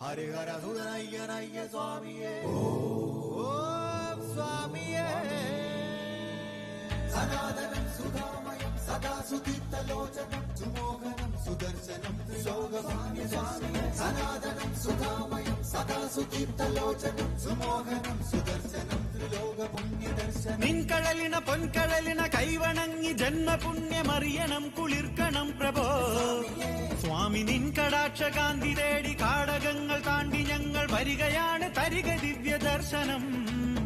ஹரிஹர சுதனைய சுவாமியே ஓம் சுவாமியே சனாதனம் சுதாமயம் சதா சுதீர்த்தலோச்சனம் சுமோகனம் சுதர்சனம் திரிலோகபாணிய சுவாமியே சனாதனம் சுதாமயம் சதா சுதீர்த்தலோச்சனம் சுமோகனம் சுதர்சனம் திரிலோக புண்ணிய தர்சனம் நின்கடலின பொன்கடலின கைவணங்கி ஜன்ம புண்ணியமறியണം குளிர்கணம் பிரபோ സ്വാമി നിൻ കടാക്ഷ കാന്തി തേടി കാടകങ്ങൾ താണ്ടി ഞങ്ങൾ വരികയാണ് തരിക ദിവ്യ ദർശനം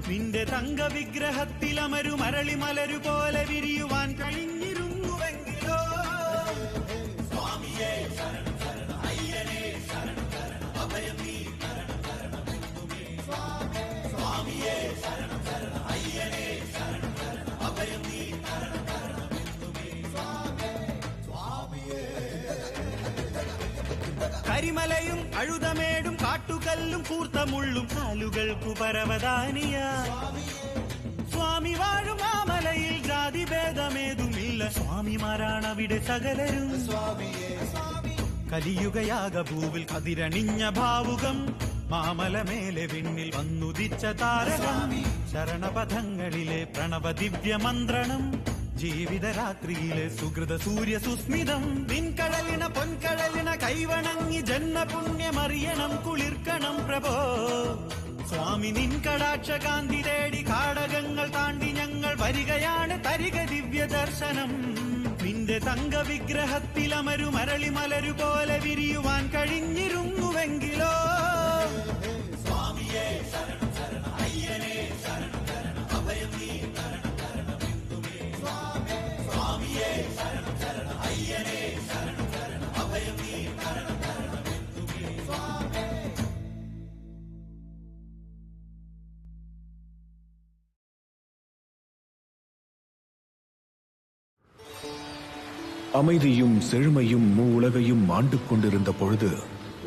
നിന്റെ തങ്ക വിഗ്രഹത്തിൽ അമരു മരളി മലരു പോലെ വിരിയുവാൻ കഴിഞ്ഞിരുന്നുവെങ്കിലോ സ്വാമിയേ ശരണം ശരണം അയ്യനേ ശരണം ശരണം അഭയം നീ ശരണം ശരണമെന്നുമേ സ്വാമിയേ ശരണം ശരണം അയ്യനേ ശരണം ശരണം അഭയം നീ ശരണം ശരണമെന്നുമേ സ്വാമിയേ കരിമലയും അഴുതമേടും കാട്ടുകല്ലും കൂർത്ത മുള്ളും കാലുകൾക്കു പരവതാനിയ സ്വാമി വാഴും ആ മലയിൽ ജാതിഭേദമേതുമില്ല സ്വാമിമാരാണവിടെ സകലരും കലിയുഗയാക ഭൂവിൽ കതിരണിഞ്ഞ ഭാവുകം മാമല മേലെ വിണ്ണിൽ വന്നുദിച്ച താരകം ശരണപഥങ്ങളിലെ പ്രണവ ദിവ്യമന്ത്രണം ജീവിതരാത്രിയിലെ സുഹൃത സൂര്യ സുസ്മിതം നിൻകടലിന പൊൻകടലിന കൈവണങ്ങി ജന്മ പുണ്യമറിയണം കുളിർക്കണം പ്രഭോ സ്വാമി നിൻ കടാക്ഷ കാന്തി തേടി കാടകങ്ങൾ താണ്ടി ഞങ്ങൾ വരികയാണ് തരിക ദിവ്യ ദർശനം നിന്റെ തങ്ക വിഗ്രഹത്തിൽ അമരു മരളി മലരു പോലെ വിരിയുവാൻ കഴിഞ്ഞിരുന്നുവെങ്കിലോ സ്വാമിയേ ശരണം ശരണം അയ്യനേ ശരണം ശരണം അഭയം നീ ശരണം ശരണമെന്നുമേ സ്വാമിയേ ശരണം ശരണം അയ്യനേ ശരണം ശരണം അഭയം നീ ശരണം ശരണമെന്നുമേ സ്വാമി அமைதியும் செழுமையும் மூவுலகையும் ஆண்டு கொண்டிருந்த பொழுது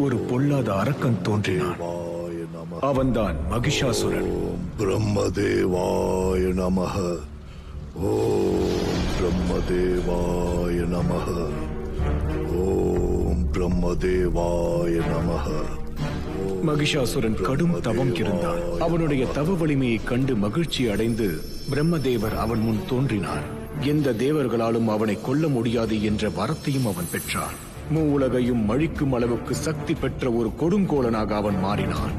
ஒரு பொல்லாத அரக்கன் தோன்றினான். அவன்தான் மகிஷாசுரன். பிரம்மதேவாய நமஹ. ஓம் பிரம்மதேவாய நமஹ. ஓம் பிரம்மதேவாய நமஹ. மகிஷாசுரன் கடும் தவம் இருந்தான். அவனுடைய தவ வலிமையை கண்டு மகிழ்ச்சி அடைந்து பிரம்மதேவர் அவன் முன் தோன்றினார். எந்த தேவர்களாலும் அவனை கொல்ல முடியாது என்ற வரத்தையும் அவன் பெற்றான். மூவுலகையும் அழிக்கும் அளவுக்கு சக்தி பெற்ற ஒரு கொடுங்கோலனாக அவன் மாறினான்.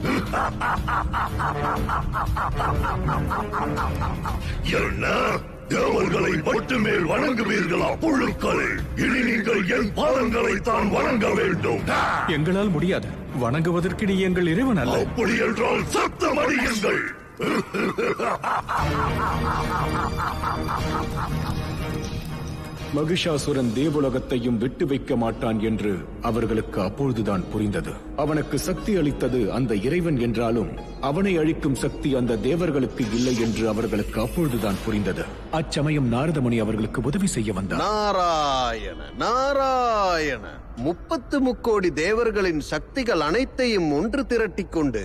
என்ன தேவர்களை மட்டுமேல் வணங்குவீர்களா புழுக்களே? இனி நீங்கள் என் பாதங்களை தான் வணங்க வேண்டும். எங்களால் முடியாது. வணங்குவதற்கு நீ எங்கள் இறைவன் அல்ல. அப்படி என்றால் சத்தம் அடியுங்கள். மகிஷாசுரன் தேவலோகத்தையும் விட்டு வைக்க மாட்டான் என்று அவர்களுக்கு அப்பொழுதுதான் புரிந்தது. அவனுக்கு சக்தி அளித்தது அந்த இறைவன் என்றாலும் அவனை அழிக்கும் சக்தி அந்த தேவர்களுக்கு இல்லை என்று அவர்களுக்கு அப்பொழுதுதான் புரிந்தது. அச்சமயம் நாரதமுனி அவர்களுக்கு உதவி செய்ய வந்தார். நாராயண நாராயண 33 கோடி தேவர்களின் சக்திகள் அனைத்தையும் ஒன்று திரட்டிக் கொண்டு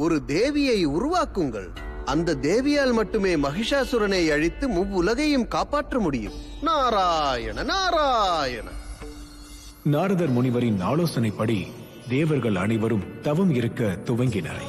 ஒரு தேவியை உருவாக்குங்கள். அந்த தேவியால் மட்டுமே மகிஷாசுரனை அழித்து மூவுலகையும் காப்பாற்ற முடியும். நாராயண நாராயண. நாரதர் முனிவரின் ஆலோசனைப்படி தேவர்கள் அனைவரும் தவம் இருக்க துவங்கினர்.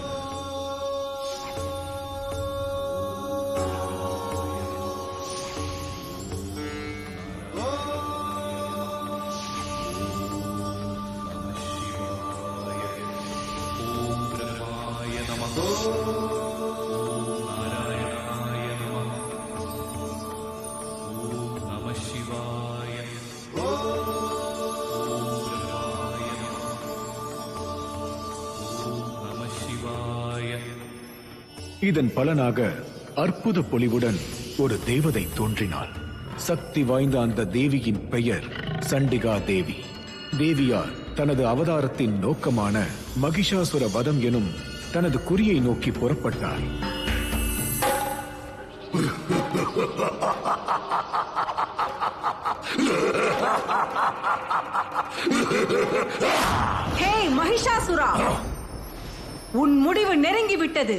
இதன் பலனாக அற்புத பொலிவுடன் ஒரு தேவதை தோன்றினாள். சக்தி வாய்ந்த அந்த தேவியின் பெயர் சண்டிகா தேவி. தேவியார் தனது அவதாரத்தின் நோக்கமான மகிஷாசுர வதம் எனும் தனது குறியை நோக்கி புறப்பட்டார். ஹே மகிஷாசுரா, உன் முடிவு நெருங்கிவிட்டது.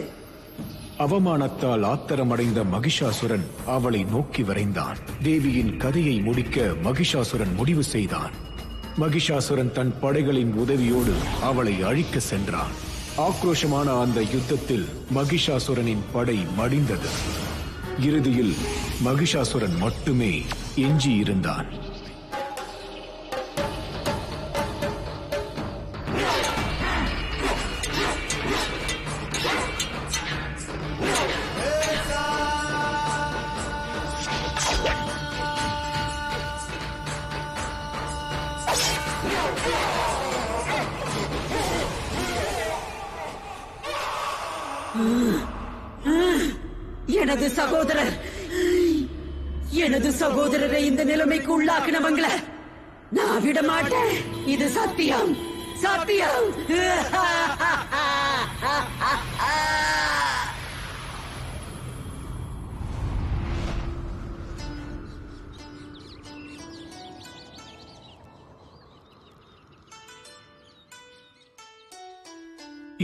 அவமானத்தால் ஆத்திரமடைந்த மகிஷாசுரன் அவளை நோக்கி விரைந்தான். தேவியின் கதையை முடிக்க மகிஷாசுரன் முடிவு செய்தான். மகிஷாசுரன் தன் படைகளின் உதவியோடு அவளை அழிக்க சென்றான். ஆக்ரோஷமான அந்த யுத்தத்தில் மகிஷாசுரனின் படை மடிந்தது. இறுதியில் மகிஷாசுரன் மட்டுமே எஞ்சி இருந்தான். எனது சகோதரரை இந்த நிலைமைக்கு உள்ளாக்கினவங்கள நான் விட மாட்டேன். இது சத்தியம், சத்தியம்.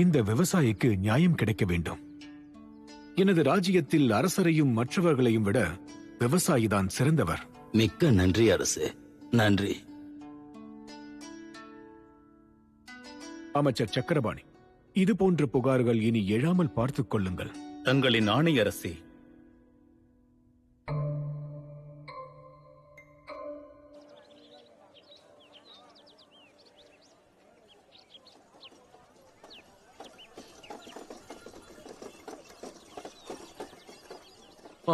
இந்த விவசாயிக்கு நியாயம் கிடைக்க வேண்டும். எனது ராஜ்யத்தில் அரசரையும் மற்றவர்களையும் விட விவசாயிதான் சிறந்தவர். மிக்க நன்றி அரசே, நன்றி. அமைச்சர் சக்கரபாணி, இது போன்ற புகார்கள் இனி எழாமல் பார்த்துக் கொள்ளுங்கள். தங்களின் ஆணை அரசே.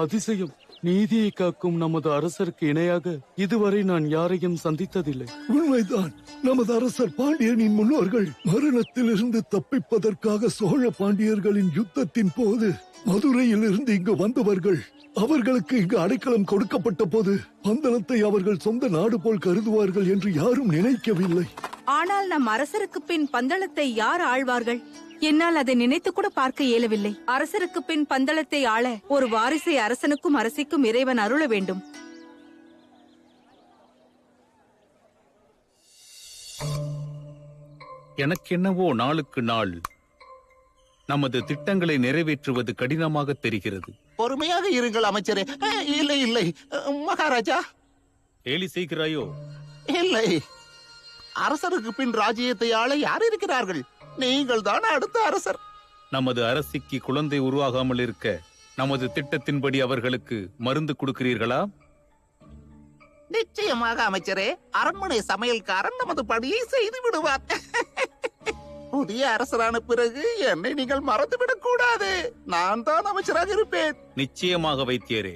அதிசயம்! நீதியை காக்கும் நமது அரசருக்கு இணையாக இதுவரை நான் யாரையும் சந்தித்ததில்லை. உண்மைதான். நமது அரசர் பாண்டியனின் முன்னோர்கள் மரணத்திலிருந்து தப்பிப்பதற்காக சோழ பாண்டியர்களின் யுத்தத்தின் போது மதுரையில் இருந்து இங்கு வந்தவர்கள். அவர்களுக்கு இங்கு அடைக்கலம் கொடுக்கப்பட்ட போது பந்தளத்தை அவர்கள் சொந்த நாடு போல் கருதுவார்கள் என்று யாரும் நினைக்கவில்லை. ஆனால் நம் அரசருக்கு பின் பந்தளத்தை யார் ஆழ்வார்கள்? என்னால் அதை நினைத்து கூட பார்க்க இயலவில்லை. அரசருக்கு பின் பந்தளத்தை ஆள ஒரு வாரிசை அரசனுக்கும் அரசிக்கும் இறைவன் அருள வேண்டும். எனக்கென்னவோ நாளுக்கு நாள் நமது திட்டங்களை நிறைவேற்றுவது கடினமாக தெரிகிறது. பொறுமையாக இருங்கள் அமைச்சரே. இல்லை இல்லை மகாராஜா. கேலி செய்கிறாயோ? இல்லை, அரசருக்கு பின் ராஜ்யத்தை ஆள யார் இருக்கிறார்கள்? நீங்கள் தான் அடுத்த அரசர். நமது அரசிக்கு குழந்தை உருவாகாமல் இருக்க நமது திட்டத்தின்படி அவர்களுக்கு மருந்து கொடுக்கிறீர்களா? நிச்சயமாக அமைச்சரே. அரண்மனை சமையல்காரன் நமது பணியை செய்து விடுவார். புதிய அரசரான பிறகு என்னை நீங்கள் மறந்துவிடக் கூடாது. நான் தான் அமைச்சராக இருப்பேன். நிச்சயமாக வைத்தியரே.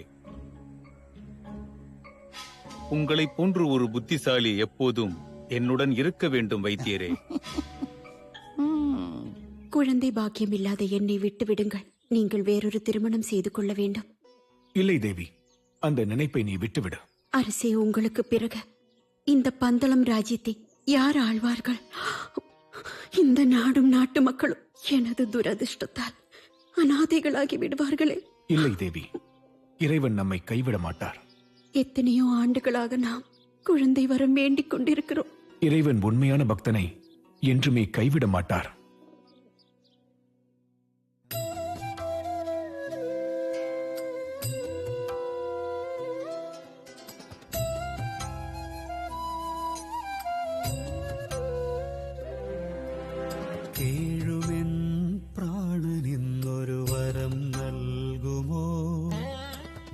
உங்களை போன்று ஒரு புத்திசாலி எப்போதும் என்னுடன் இருக்க வேண்டும் வைத்தியரே. குழந்தை பாக்கியம் இல்லாத என்னை விட்டு விடுங்கள். நீங்கள் வேறொரு திருமணம் செய்து கொள்ள வேண்டும். இல்லை தேவி, அந்த நினைப்பை நீ விட்டுவிடு. அரசே, உங்களுக்கு பிறகு இந்த பந்தளம் ராஜ்யத்தை யார் ஆழ்வார்கள்? இந்த நாடும் நாட்டு மக்களும் எனது துரதிர்ஷ்டத்தால் அநாதைகளாகி விடுவார்களே. இல்லை தேவி, இறைவன் நம்மை கைவிட மாட்டார். எத்தனையோ ஆண்டுகளாக நாம் குழந்தை வரம் வேண்டிக் கொண்டிருக்கிறோம். இறைவன் உண்மையான பக்தனை என்றுமே கைவிட மாட்டார். കേഴുമെൻ പ്രാണനിന്നൊരു വരം നൽകുമോ?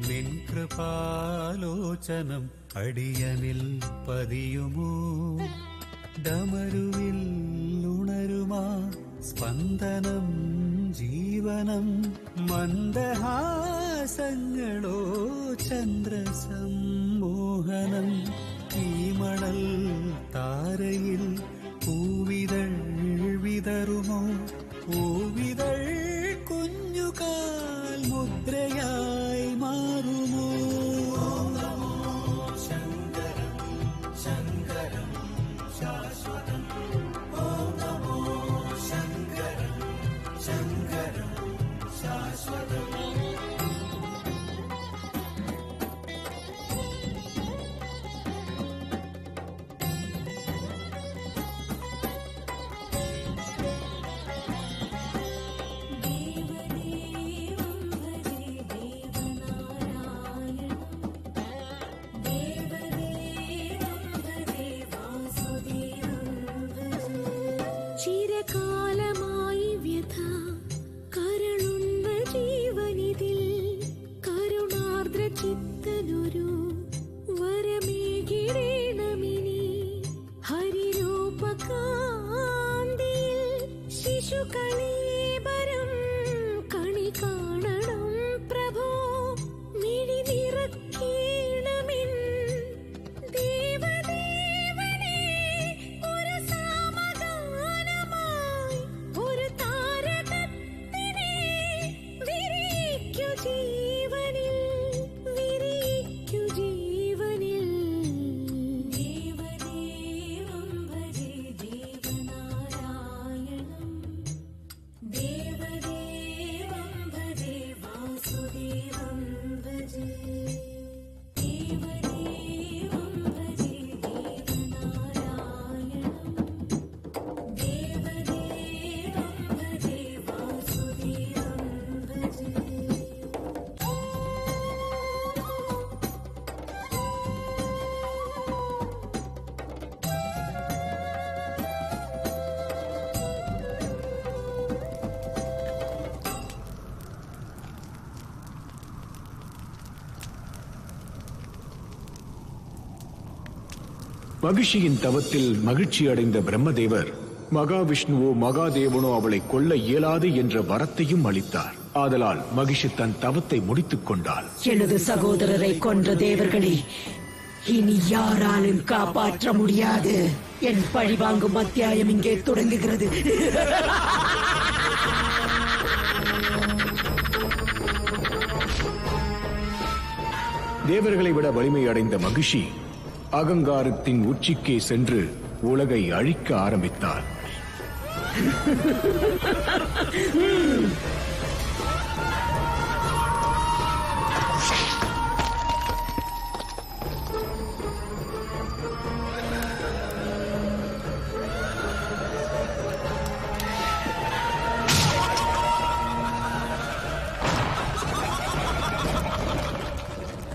നിൻ കൃപാലോചനം അടിയനിൽ പതിയുമോ? ഡമരുവിൽ ഉണരുമാ സ്പന്ദനം ജീവനം മന്ദഹാസങ്ങളോ ചന്ദ്രസമ്മോഹനം ഈ മണൽ താരയിൽ പൂവിതൾ വിതറുമോ? പൂവിതൾ കുഞ്ഞുകാൽ മുദ്രയായി മാറുമോ? ശങ്കരം ശങ്കരം ശാശ്വതം. ഓം നമോ ശങ്കരം ശങ്കരം ശാശ്വതം. மகிஷியின் தவத்தில் மகிழ்ச்சி அடைந்த பிரம்மதேவர் மகாவிஷ்ணுவோ மகாதேவனோ அவளை கொல்ல இயலாது என்ற வரத்தையும் அளித்தார். ஆதலால் மகிஷி தன் தவத்தை முடித்துக் கொண்டாள். எனது சகோதரரை கொன்ற தேவர்களை இனி யாராலும் காப்பாற்ற முடியாது. என் பழிவாங்கும் அத்தியாயம் இங்கே தொடங்குகிறது. தேவர்களை விட வலிமை அடைந்த மகிஷி அகங்காரத்தின் உச்சிக்கே சென்று உலகை அழிக்க ஆரம்பித்தார்.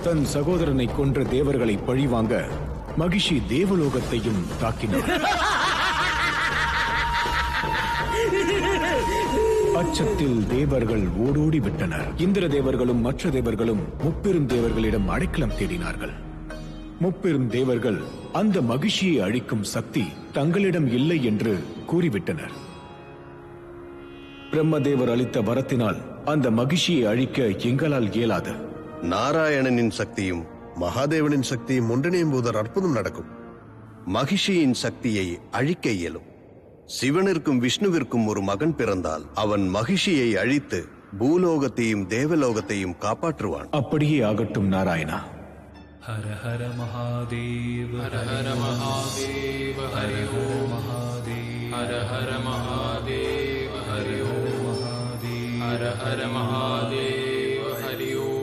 தன் சகோதரனை கொன்ற தேவர்களை பழிவாங்க மகிஷி தேவலோகத்தையும் தாக்கினார். அச்சத்தில் தேவர்கள் ஓடோடி விட்டனர். இந்திர தேவர்களும் மற்ற தேவர்களும் முப்பெரும் தேவர்களிடம் அடைக்கலம் தேடினார்கள். முப்பெரும் தேவர்கள் அந்த மகிஷியை அழிக்கும் சக்தி தங்களிடம் இல்லை என்று கூறிவிட்டனர். பிரம்மதேவர் அளித்த வரத்தினால் அந்த மகிஷியை அழிக்க எங்களால் இயலாது. நாராயணனின் சக்தியும் மகாதேவனின் சக்தியும் ஒன்றிணையும் போது ஒரு அற்புதம் நடக்கும். மகிஷியின் சக்தியை அழிக்க இயலும். சிவனிற்கும் விஷ்ணுவிற்கும் ஒரு மகன் பிறந்தால் அவன் மகிஷியை அழித்து பூலோகத்தையும் தேவலோகத்தையும் காப்பாற்றுவான். அப்படியே ஆகட்டும் நாராயணா. ஹர ஹர மகாதேவ ஹர ஹர மகாதேவ ஹரி ஓம் மகாதேவ ஹர ஹர மகாதேவ ஹரி ஓம் மகாதேவ ஹர ஹர மகாதேவ ஹரி ஓம்.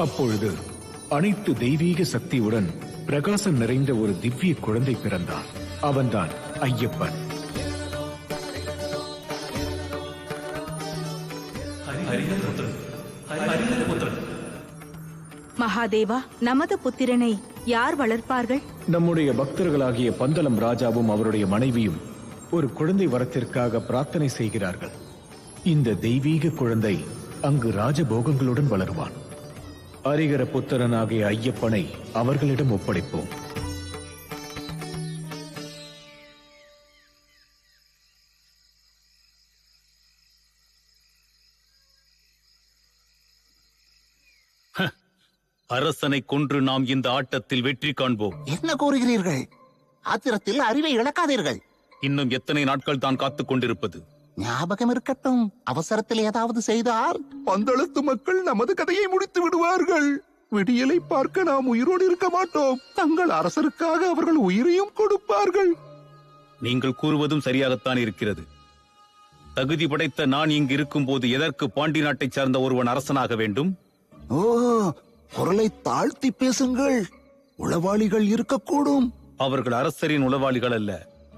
அப்பொழுது அனைத்து தெய்வீக சக்தியுடன் பிரகாசம் நிறைந்த ஒரு திவ்ய குழந்தை பிறந்தான். அவன்தான் ஐயப்பன். மகாதேவா, நமது புத்திரனை யார் வளர்ப்பார்கள்? நம்முடைய பக்தர்களாகிய பந்தளம் ராஜாவும் அவருடைய மனைவியும் ஒரு குழந்தை வரத்திற்காக பிரார்த்தனை செய்கிறார்கள். இந்த தெய்வீக குழந்தை அங்கு ராஜபோகங்களுடன் வளருவான். அரிகர புத்திரனாகிய ஐயப்பனை அவர்களிடம் ஒப்படைப்போம். அரசனை கொன்று நாம் இந்த ஆட்டத்தில் வெற்றி காண்போம். என்ன கூறுகிறீர்கள்? ஆத்திரத்தில் அறிவை இழக்காதீர்கள். இன்னும் எத்தனை நாட்கள் தான் காத்துக் கொண்டிருப்பது? ஞாபகம் இருக்கட்டும், அவசரத்தில் ஏதாவது செய்தால் பந்தளத்து மக்கள் நமது கதையை முடித்து விடுவார்கள். விடியலை பார்க்க நாம் உயிரோடு இருக்க மாட்டோம். தங்கள் அரசருக்காக அவர்கள் உயிரையும் கொடுப்பார்கள். நீங்கள் கூறுவதும் சரியாகத்தான் இருக்கிறது. தகுதி படைத்த நான் இங்கு இருக்கும் போது எதற்கு பாண்டி நாட்டைச் சார்ந்த ஒருவன் அரசனாக வேண்டும்? ஓ, குரலை தாழ்த்தி பேசுங்கள். உளவாளிகள் இருக்கக்கூடும். அவர்கள் அரசரின் உளவாளிகள் அல்ல,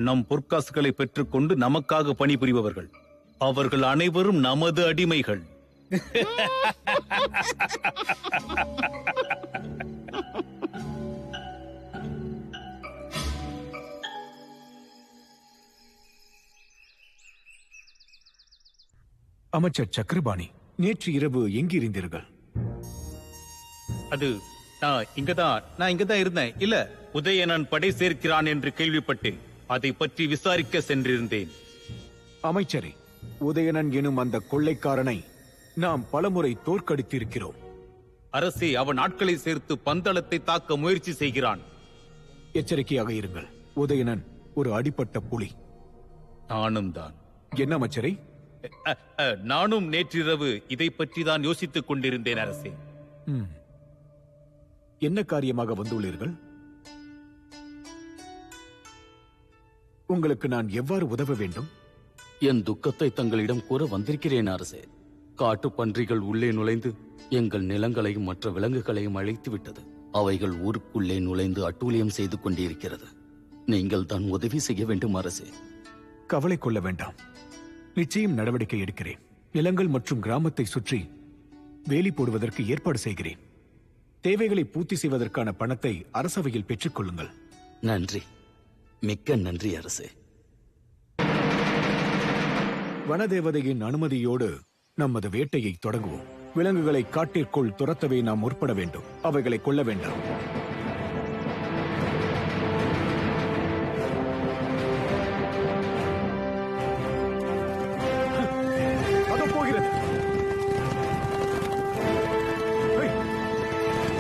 நம் பொற்காசுகளை பெற்றுக்கொண்டு நமக்காக பணிபுரிபவர்கள். அவர்கள் அனைவரும் நமது அடிமைகள். அமைச்சர் சக்கரபாணி, நேற்று இரவு எங்கிருந்தீர்கள்? அது நான் இங்கதான் இருந்தேன். இல்ல, உதயணன் படை சேர்க்கிறான் என்று கேள்விப்பட்டேன். அதை பற்றி விசாரிக்க சென்றிருந்தேன். அமைச்சரே, உதயணன் எனும் அந்த கொள்ளைக்காரனை நாம் பலமுறை தோற்கடித்திருக்கிறோம். அரசே, அவன் ஆட்களை சேர்த்து பந்தளத்தை தாக்க முயற்சி செய்கிறான். எச்சரிக்கையாக இருங்கள். உதயணன் ஒரு அடிப்பட்ட புலி. நானும் தான். என்ன அமைச்சரே? நானும் நேற்றிரவு இதை பற்றி தான் யோசித்துக் கொண்டிருந்தேன் அரசே. என்ன காரியமாக வந்துள்ளீர்கள்? உங்களுக்கு நான் எவ்வாறு உதவ வேண்டும்? என் துக்கத்தை தங்களிடம் கூற வந்திருக்கிறேன் அரசே. காட்டு பன்றிகள் உள்ளே நுழைந்து எங்கள் நிலங்களையும் மற்ற விலங்குகளையும் அழித்து விட்டது. அவைகள் ஊருக்குள்ளே நுழைந்து அட்டூழியம் செய்து கொண்டிருக்கிறது. நீங்கள் தான் உதவி செய்ய வேண்டும் அரசே. கவலை கொள்ள வேண்டாம், நிச்சயம் நடவடிக்கை எடுக்கிறேன். நிலங்கள் மற்றும் கிராமத்தை சுற்றி வேலி போடுவதற்கு ஏற்பாடு செய்கிறேன். தேவைகளை பூர்த்தி செய்வதற்கான பணத்தை அரசவையில் பெற்றுக் கொள்ளுங்கள். நன்றி, மிக்க நன்றி அரசே. வனதேவதையின் அனுமதியோடு நமது வேட்டையை தொடங்குவோம். விலங்குகளை காட்டிற்குள் துரத்தவே நாம் முற்பட வேண்டும். அவைகளை கொல்ல வேண்டாம். அதோ போகிறது.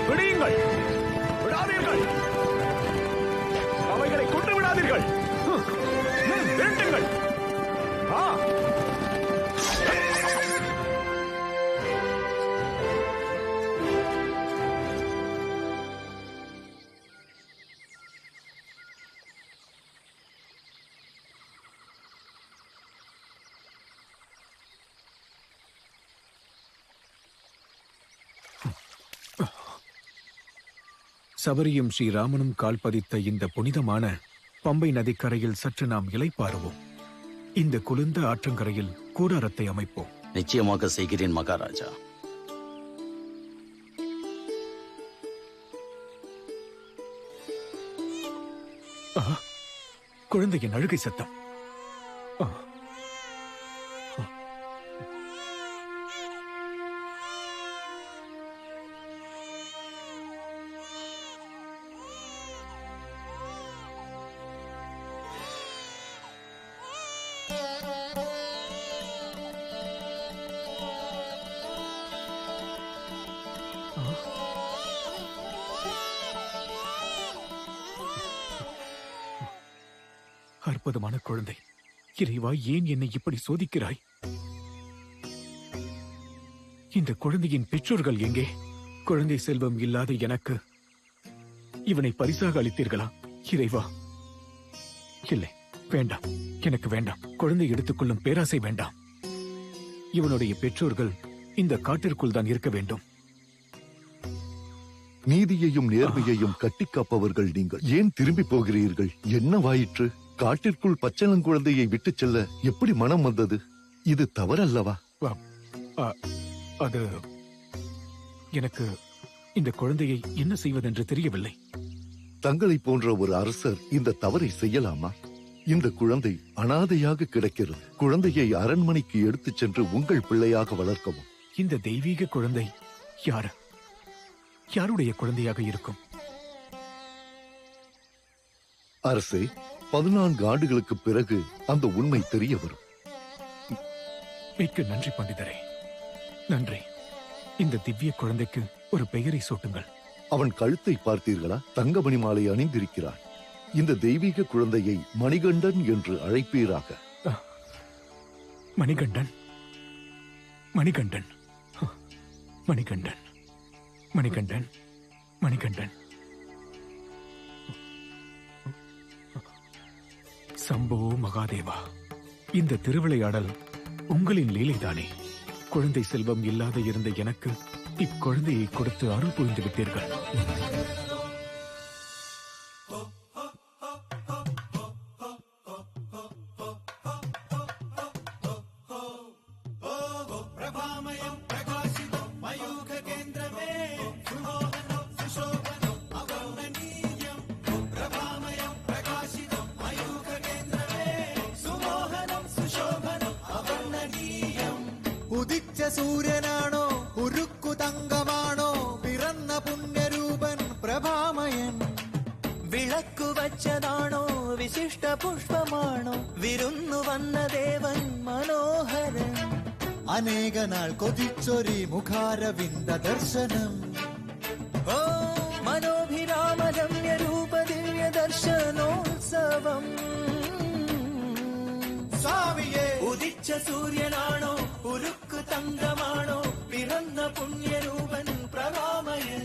விடுங்கள், விடாதீர்கள். அவைகளை கொண்டு விடாதீர்கள். விரட்டுங்கள். சபரியும் ஸ்ரீராமனும் கால் பதித்த இந்த புனிதமான பம்பை நதிக்கரையில் சற்று நாம் இளைப்பாறுவோம். இந்த குளிர்ந்த ஆற்றங்கரையில் கூடாரத்தை அமைப்போம். நிச்சயமாக செய்கிறேன் மகாராஜா. குழந்தையின் அழுகை சத்தம். அற்புதமான குழந்தை. இறைவா, ஏன் என்னை இப்படி சோதிக்கிறாய்? இந்த குழந்தையின் பெற்றோர்கள் எங்கே? குழந்தை செல்வம் இல்லாத எனக்கு இவனை பரிசாக அளித்தீர்களா? இறைவா, இல்லை, வேண்டாம், எனக்கு வேண்டாம். குழந்தை எடுத்துக்கொள்ளும் பேராசை வேண்டாம். இவனுடைய பெற்றோர்கள் இந்த காட்டிற்குள் தான் இருக்க வேண்டும். நீதியையும் நேர்மையையும் கட்டி காப்பவர்கள் நீங்கள் ஏன் திரும்பி போகிறீர்கள்? என்னவாயிற்று? காட்டிற்குள் பச்சளங்குழந்தையை விட்டுச் செல்ல எப்படி மனம் வந்தது? இது தவறல்லவா? அது எனக்கு இந்த குழந்தையை என்ன செய்வதென்று தெரியவில்லை. தங்களை போன்ற ஒரு அரசர் இந்த தவறை செய்யலாமா? இந்த குழந்தை அனாதையாக கிடக்கிறது. குழந்தையை அரண்மனைக்கு எடுத்துச் சென்று உங்கள் பிள்ளையாக வளர்க்கவும். இந்த தெய்வீக குழந்தை யாருடைய குழந்தையாக இருக்கும்? அரசே, 14 ஆண்டுகளுக்கு பிறகு அந்த உண்மை தெரிய வரும். மிக்க நன்றி பண்டிதரே, நன்றி. இந்த திவ்ய குழந்தைக்கு ஒரு பெயரை சூட்டுங்கள். அவன் கழுத்தை பார்த்தீர்களா? தங்கமணி மாலை அணிந்திருக்கிறான். இந்த தெய்வீக குழந்தையை மணிகண்டன் என்று அழைப்பீராக. மணிகண்டன், மணிகண்டன், மணிகண்டன், மணிகண்டன், மணிகண்டன். சம்போ மகாதேவா, இந்த திருவிளையாடல் உங்களின் லீலைதானே? குழந்தை செல்வம் இல்லாத இருந்த எனக்கு இக்குழந்தையை கொடுத்து அருள் புரிந்து விட்டீர்கள். பிரபாமயம் பிரகாசிதம் மயோ സൂര്യനാണോ ഉരുക്കു തങ്കമാണോ പിറന്ന പുണ്യരൂപൻ പ്രഭാമയൻ വിളക്കു വച്ചതാണോ വിശിഷ്ട പുഷ്പമാണോ വിരുന്നു വന്ന ദേവൻ മനോഹരൻ അനേക നാൾ കൊതിച്ചൊരി മുഖാരവിന്ദ ദർശനം ഓ മനോഭിരാമരമ്യ രൂപ ദിവ്യ ദർശനോത്സവം സ്വാമിയെ ഉദിച്ച സൂര്യനാണോ ഉരുക്കു തങ്കമാണോ പിറന്ന പുണ്യരൂപൻ പ്രഭാമയൻ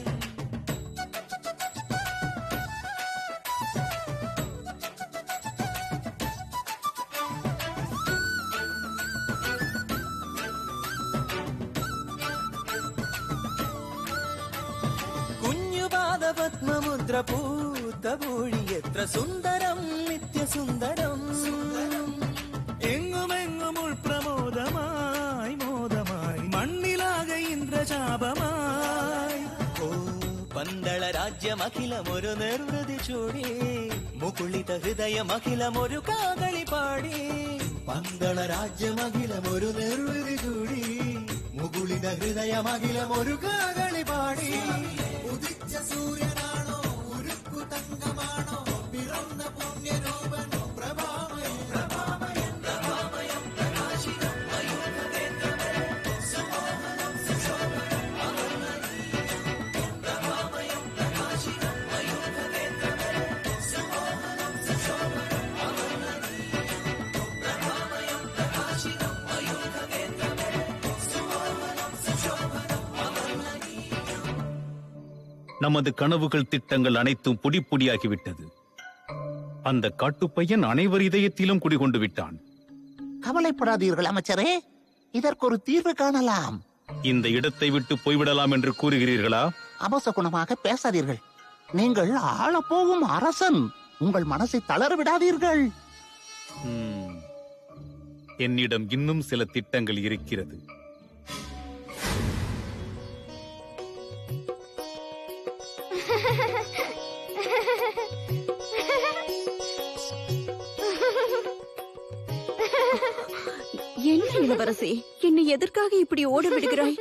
പത്മമുദ്ര പൂത്തപൂഴി എത്ര സുന്ദരം നിത്യസുന്ദരം എങ്ങുമെങ്ങും ഉൾപ്രമോദമായി മോദമായി മണ്ണിലാകെ ഇന്ദ്രചാപമായി ഓ പന്തള രാജ്യമഖിലമൊരു നിർവൃതി ചൂടി മുകുളിത ഹൃദയമഖിലമൊരു കാകളി പാടി പന്തള രാജ്യമഖിലമൊരു നിർവൃതി ചൂടി മുകുളിത ഹൃദയമഖിലമൊരു കാകളി പാടി ഉദിച്ച സൂര്യനാണോ ഉരുക്കു തങ്കമാണോ പിറന്ന പുണ്യരൂപനോ പ്രഭാമയം പ്രഭാമയം പ്രഭാമയം പ്രകാശിതം മയൂഖവേന്ദ്രമേ സുമോഹനം സുശോഭനം അമർനീയം പ്രഭാമയം പ്രകാശിതം മയൂഖവേന്ദ്രമേ സുമോഹനം സുശോഭനം അമർനീയം പ്രഭാമയം പ്രകാശിതം മയൂഖവേന്ദ്രമേ സുമോഹനം സുശോഭനം അമർനീയം. நமது கனவுகள் திட்டங்கள் அனைத்தும் பொடி பொடியாகிவிட்டது. அந்த காட்டுப்பையன் அனைவர் இதயத்திலும் குடிகொண்டு விட்டான். கவலைப்படாதீர்கள் அமைச்சரே, இதற்கு ஒரு தீர்வு காணலாம். இந்த இடத்தை விட்டு போய்விடலாம் என்று கூறுகிறீர்களா? அபசகுணமாக பேசாதீர்கள். நீங்கள் ஆள போகும் அரசன். உங்கள் மனசை தளர விடாதீர்கள். என்னிடம் இன்னும் சில திட்டங்கள் இருக்கிறது. என்ன இளவரசி, என்னை எதற்காக இப்படி ஓட விடுகிறாய்?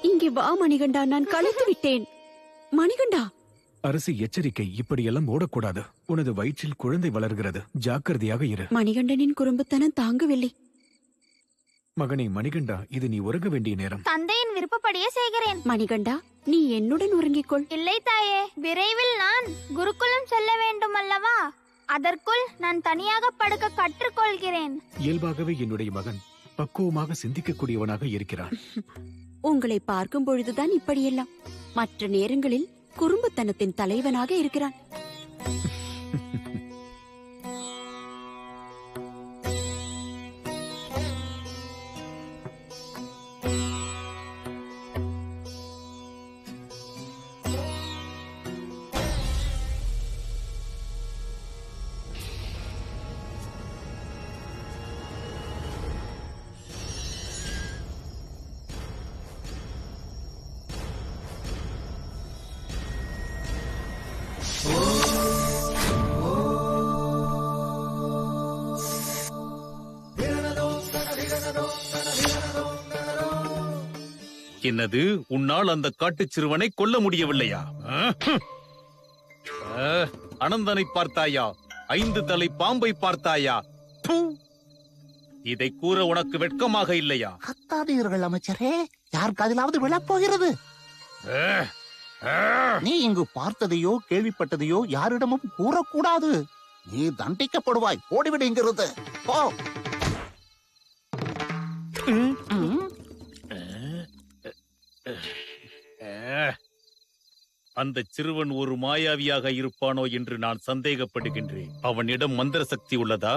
இங்கே வா மணிகண்டா, நான் களைத்து விட்டேன். மணிகண்டா! அரசி, எச்சரிக்கை, இப்படியெல்லாம் ஓடக்கூடாது. உனது வயிற்றில் குழந்தை வளர்கிறது, ஜாக்கிரதையாக இரு. மணிகண்டனின் குறும்புத்தனம் தாங்கவில்லை. மகனே மணிகண்டா, இது நீ உறங்க வேண்டிய நேரம். தந்தையின் விருப்பப்படியே செய்கிறேன். மணிகண்டா, நீ என்னுடன் உறங்கிக்கொள். இல்லை தாயே, விரைவில் நான் குருகுலம் செல்ல வேண்டும் அல்லவா? அதற்குள் நான் தனியாக படுக்க கற்றுக்கொள்கிறேன். இயல்பாகவே என்னுடைய மகன் பக்குவமாக சிந்திக்கக்கூடியவனாக இருக்கிறான். உங்களை பார்க்கும் பொழுதுதான் இப்படியெல்லாம். மற்ற நேரங்களில் குறும்புத்தனத்தின் தலைவனாக இருக்கிறான். என்னது, உன்னால் அந்த காட்டுச் சிறுவனை கொல்ல முடியவில்லையா? அனந்தனை பார்த்தாயா? 5 தலை பாம்பை பார்த்தாயா? இதை கூற உனக்கு வெட்கமாக இல்லையா? கத்தாதீர்கள் அமைச்சரே, யார் காதிலாவது விழப்போகிறது? நீ இங்கு பார்த்ததையோ கேள்விப்பட்டதையோ யாரிடமும் கூறக்கூடாது. நீ தண்டிக்கப்படுவாய். ஓடிவிடு இங்கிருந்து. போ. அந்த சிறுவன் ஒரு மாயாவியாக இருப்பானோ என்று நான் சந்தேகப்படுகின்றேன். அவனிடம் மந்திர சக்தி உள்ளதா?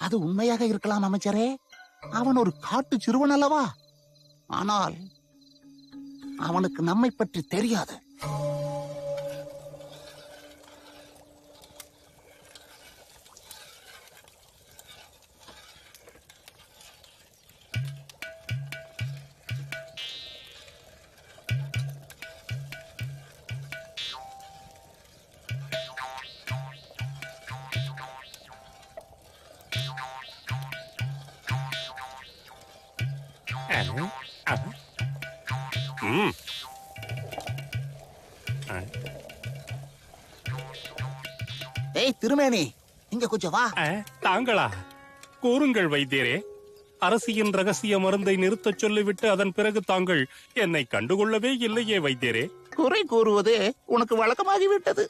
அது உண்மையாக இருக்கலாம் அமைச்சரே. அவன் ஒரு காட்டு சிறுவன் அல்லவா? ஆனால் அவனுக்கு நம்மை பற்றி தெரியாது. ஏய் திருமேனி, இங்க கொஞ்சம் வா. தாங்களா? கூறுங்கள் வைத்தியரே. அரசியின் ரகசிய மருந்தை நிறுத்தச் சொல்லிவிட்டு அதன் பிறகு தாங்கள் என்னை கண்டுகொள்ளவே இல்லையே வைத்தியரே. குறை கூறுவதே உனக்கு வழக்கமாகிவிட்டது.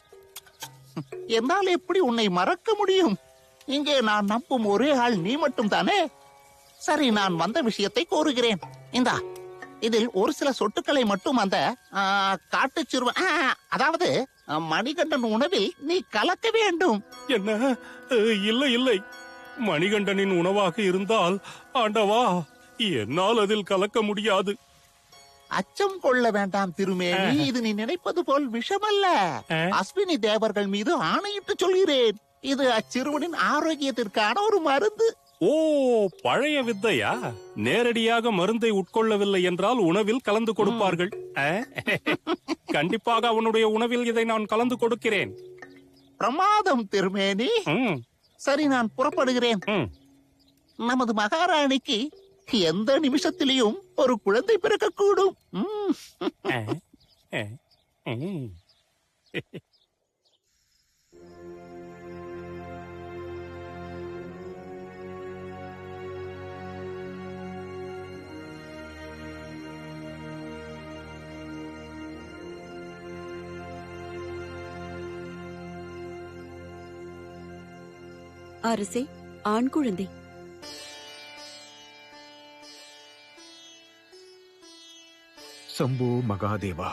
என்னால் எப்படி உன்னை மறக்க முடியும்? இங்கே நான் நம்பும் ஒரே ஆள் நீ மட்டும் தானே. சரி, நான் வந்த விஷயத்தை கூறுகிறேன். இந்தா, இதில் ஒரு சில சொட்டுக்களை மட்டும் அந்த காட்டுச் சிறுவன், அதாவது மணிகண்டன் உணவில் நீ கலக்க வேண்டும். என்ன? இல்லை இல்லை, மணிகண்டனின் உணவாக இருந்தால் ஆண்டவா, என்னால் அதில் கலக்க முடியாது. அச்சம் கொள்ள வேண்டாம் திருமேனி, இது நீ நினைப்பது போல் விஷமல்ல. அஸ்வினி தேவர்கள் மீது ஆணையிட்டு சொல்கிறேன், இது அச்சிறுவனின் ஆரோக்கியத்திற்கான ஒரு மருந்து. ஓ, பழைய வித்தையா? நேரடியாக மருந்தை உட்கொள்ளவில்லை என்றால் உணவில் கலந்து கொடுப்பார்கள். கண்டிப்பாக அவனுடைய உணவில் இதை நான் கலந்து கொடுக்கிறேன். பிரமாதம் திருமேனி. சரி, நான் புறப்படுகிறேன். நமது மகாராணிக்கு எந்த நிமிஷத்திலையும் ஒரு குழந்தை பிறக்கக்கூடும். அரசே, ஆண் குழந்தை. சம்போ மகாதேவா.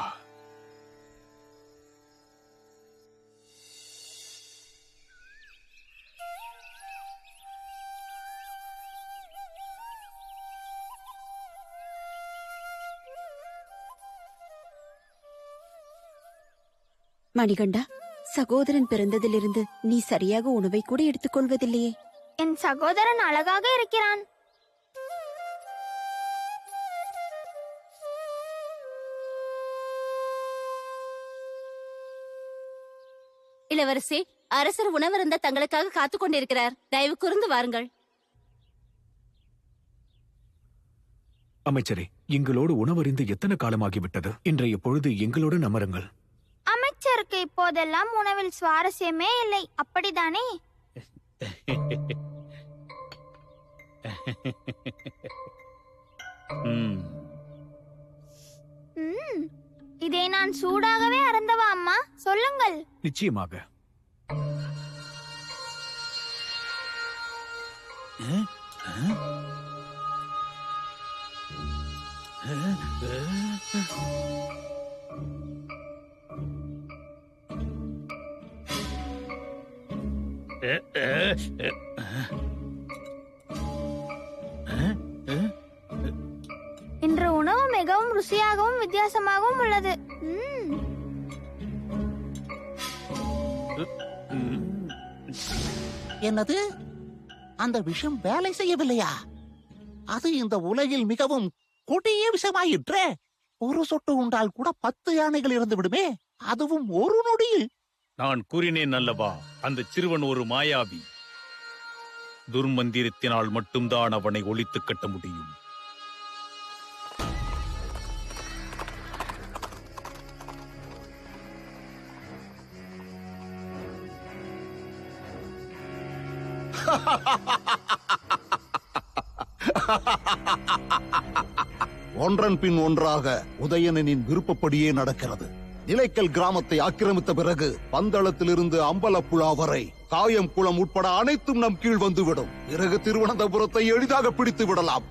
மணிகண்டா, சகோதரன் பிறந்ததிலிருந்து நீ சரியாக உணவை கூட எடுத்துக்கொள்வதில்லையே. என் சகோதரன் அழகாக இருக்கிறான். இளவரசி, அரசர் உணவருந்த தங்களுக்காக காத்துக் கொண்டிருக்கிறார். தயவு கூர்ந்து வாருங்கள். அமைச்சரே, எங்களோடு உணவறிந்து எத்தனை காலமாகிவிட்டது. இன்றைய பொழுது எங்களுடன் அமருங்கள். அமைச்சருக்கு இப்போதெல்லாம் உணவில் சுவாரஸ்யமே இல்லை, அப்படித்தானே? இதை நான் சூடாகவே அருந்தவா அம்மா? சொல்லுங்கள். நிச்சயமாக. இன்று உணவு மிகவும் ருசியாகவும் வித்தியாசமாகவும் உள்ளது. என்னது? அந்த விஷம் வேலை செய்யவில்லையா? அது இந்த உலகில் மிகவும் கொடிய விஷமாயிற்றே. ஒரு சொட்டு உண்டால் கூட 10 யானைகள் இறந்து விடுமே, அதுவும் ஒரு நொடியில். நான் கூறினேன் அல்லவா, அந்த சிறுவன் ஒரு மாயாவி. துர்மந்திரத்தினால் மட்டும்தான் அவனை ஒழித்து கட்ட முடியும். ஒன்றன் பின் ஒன்றாக உதயணனின் விருப்பப்படியே நடக்கிறது. நிலைக்கல் கிராமத்தை ஆக்கிரமித்த பிறகு பந்தளத்திலிருந்து அம்பலப்புழா வரை காயம் குளம் உட்பட அனைத்தும் நம் கீழ் வந்துவிடும். பிறகு திருவனந்தபுரத்தை எளிதாக பிடித்து விடலாம்.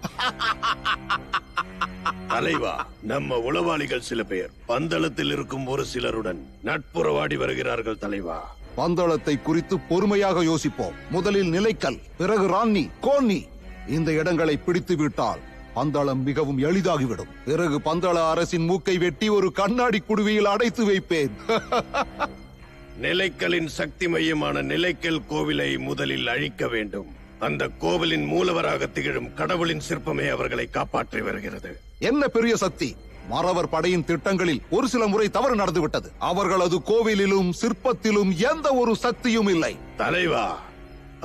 தலைவா, நம்ம உளவாளிகள் சில பேர் பந்தளத்தில் இருக்கும் ஒரு சிலருடன் நட்புறவாடி வருகிறார்கள் தலைவா. பந்தளத்தை குறித்து பொறுமையாக யோசிப்போம். முதலில் நிலைக்கல், பிறகு ரான்னி, கோன்னி. இந்த இடங்களை பிடித்து விட்டால் பந்தளம் மிகவும் எளிதாகிவிடும். பிறகு பந்தள அரசின் மூக்கை வெட்டி ஒரு கண்ணாடி குடுவையில் அடைத்து வைப்பேன். நிலைக்கலின் சக்தி மையமான நிலைக்கல் கோவிலை முதலில் அழிக்க வேண்டும். அந்த கோவிலின் மூலவராக திகழும் கடவுளின் சிற்பமே அவர்களை காப்பாற்றி வருகிறது. என்ன பெரிய சக்தி! மறவர் படையின் திட்டங்களில் ஒரு சில முறை தவறு நடந்துவிட்டது. அவர்களது கோவிலிலும் சிற்பத்திலும் எந்த ஒரு சக்தியும் இல்லை. தலைவா,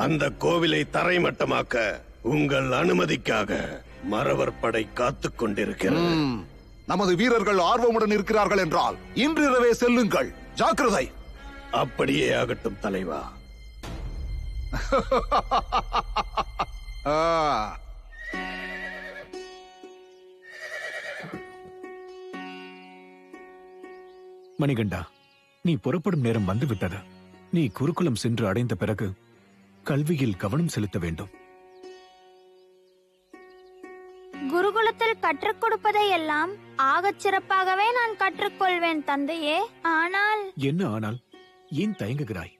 அந்த கோவிலை தரைமட்டமாக்க உங்கள் அனுமதிக்காக மறவர் படை காத்துக் கொண்டிருக்கிறது. நமது வீரர்கள் ஆர்வமுடன் இருக்கிறார்கள் என்றால் இன்றிரவே செல்லுங்கள். ஜாக்கிரதை. அப்படியே ஆகட்டும் தலைவா. மணிகண்டா, நீ புறப்படும் நேரம் வந்துவிட்டது. நீ குருகுலம் சென்று அடைந்த பிறகு கல்வியில் கவனம் செலுத்த வேண்டும். குருகுலத்தில் கற்றுக் கொடுப்பதை எல்லாம் ஆகச் சிறப்பாகவே நான் கற்றுக்கொள்வேன் தந்தையே. ஆனால் என்ன ஆனால்? ஏன் தயங்குகிறாய்?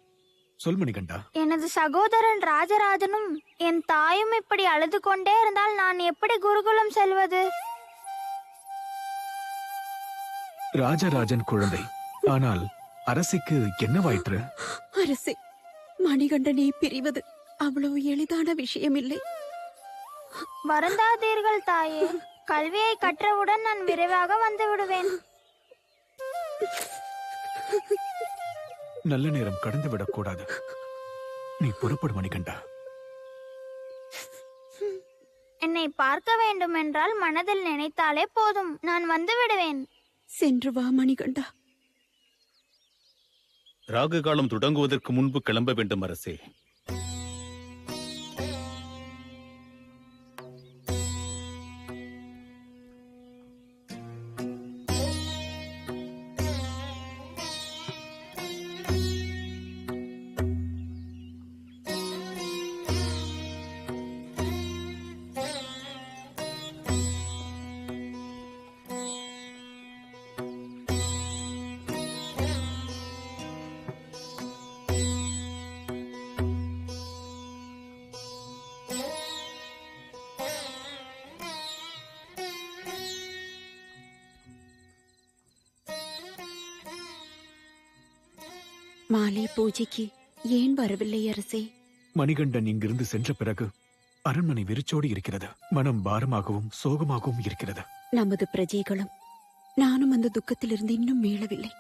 சொல் மணிகண்டா. எனது சகோதரன் ராஜராஜனும் என் தாயும் இப்படி அழுது கொண்டே இருந்தால் நான் எப்படி குருகுலம் செல்வது? ராஜராஜன் குழந்தை. ஆனால் அரசிக்கு என்னவாயிற்று? அரசே, மணிகண்டனை பிரிவது அவ்வளவு எளிதான விஷயமில்லை. வருந்தாதீர்கள் தாயே. கல்வியை கற்றவுடன் நான் விரைவாக வந்து விடுவேன். நல்ல நேரம் கடந்துவிடக் கூடாது. நீ புறப்படும் மணிகண்டா. என்னை பார்க்க வேண்டும் என்றால் மனதில் நினைத்தாலே போதும், நான் வந்து விடுவேன். சென்று வா மணிகண்டா. ராகு காலம் தொடங்குவதற்கு முன்பு கிளம்ப வேண்டும் அரசே. மாலை பூஜைக்கு ஏன் வரவில்லை அரசே? மணிகண்டன் இங்கிருந்து சென்ற பிறகு அரண்மனை வெறிச்சோடி இருக்கிறது. மனம் பாரமாகவும் சோகமாகவும் இருக்கிறது. நமது பிரஜைகளும் நானும் அந்த துக்கத்திலிருந்து இன்னும் மீளவில்லை.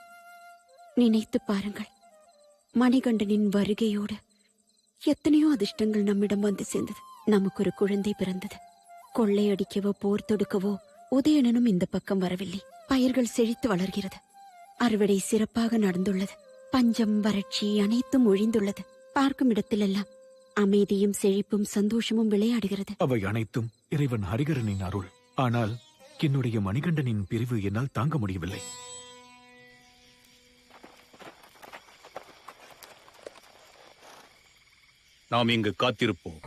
நினைத்து பாருங்கள், மணிகண்டனின் வருகையோடு எத்தனையோ அதிர்ஷ்டங்கள் நம்மிடம் வந்து சேர்ந்தது. நமக்கு ஒரு குழந்தை பிறந்தது. கொள்ளையடிக்கவோ போர் தொடுக்கவோ உதயணனும் இந்த பக்கம் வரவில்லை. பயிர்கள் செழித்து வளர்கிறது. அறுவடை சிறப்பாக நடந்துள்ளது. பஞ்சம் வறட்சி அனைத்தும் ஒழிந்துள்ளது. பார்க்கும் இடத்திலெல்லாம் அமைதியும் செழிப்பும் சந்தோஷமும் விளையாடுகிறது. அவை அனைத்தும் இறைவன் ஹரிகரனின் அருள். ஆனால் என்னுடைய மணிகண்டனின் பிரிவு என்னால் தாங்க முடியவில்லை. நாம் இங்கு காத்திருப்போம்.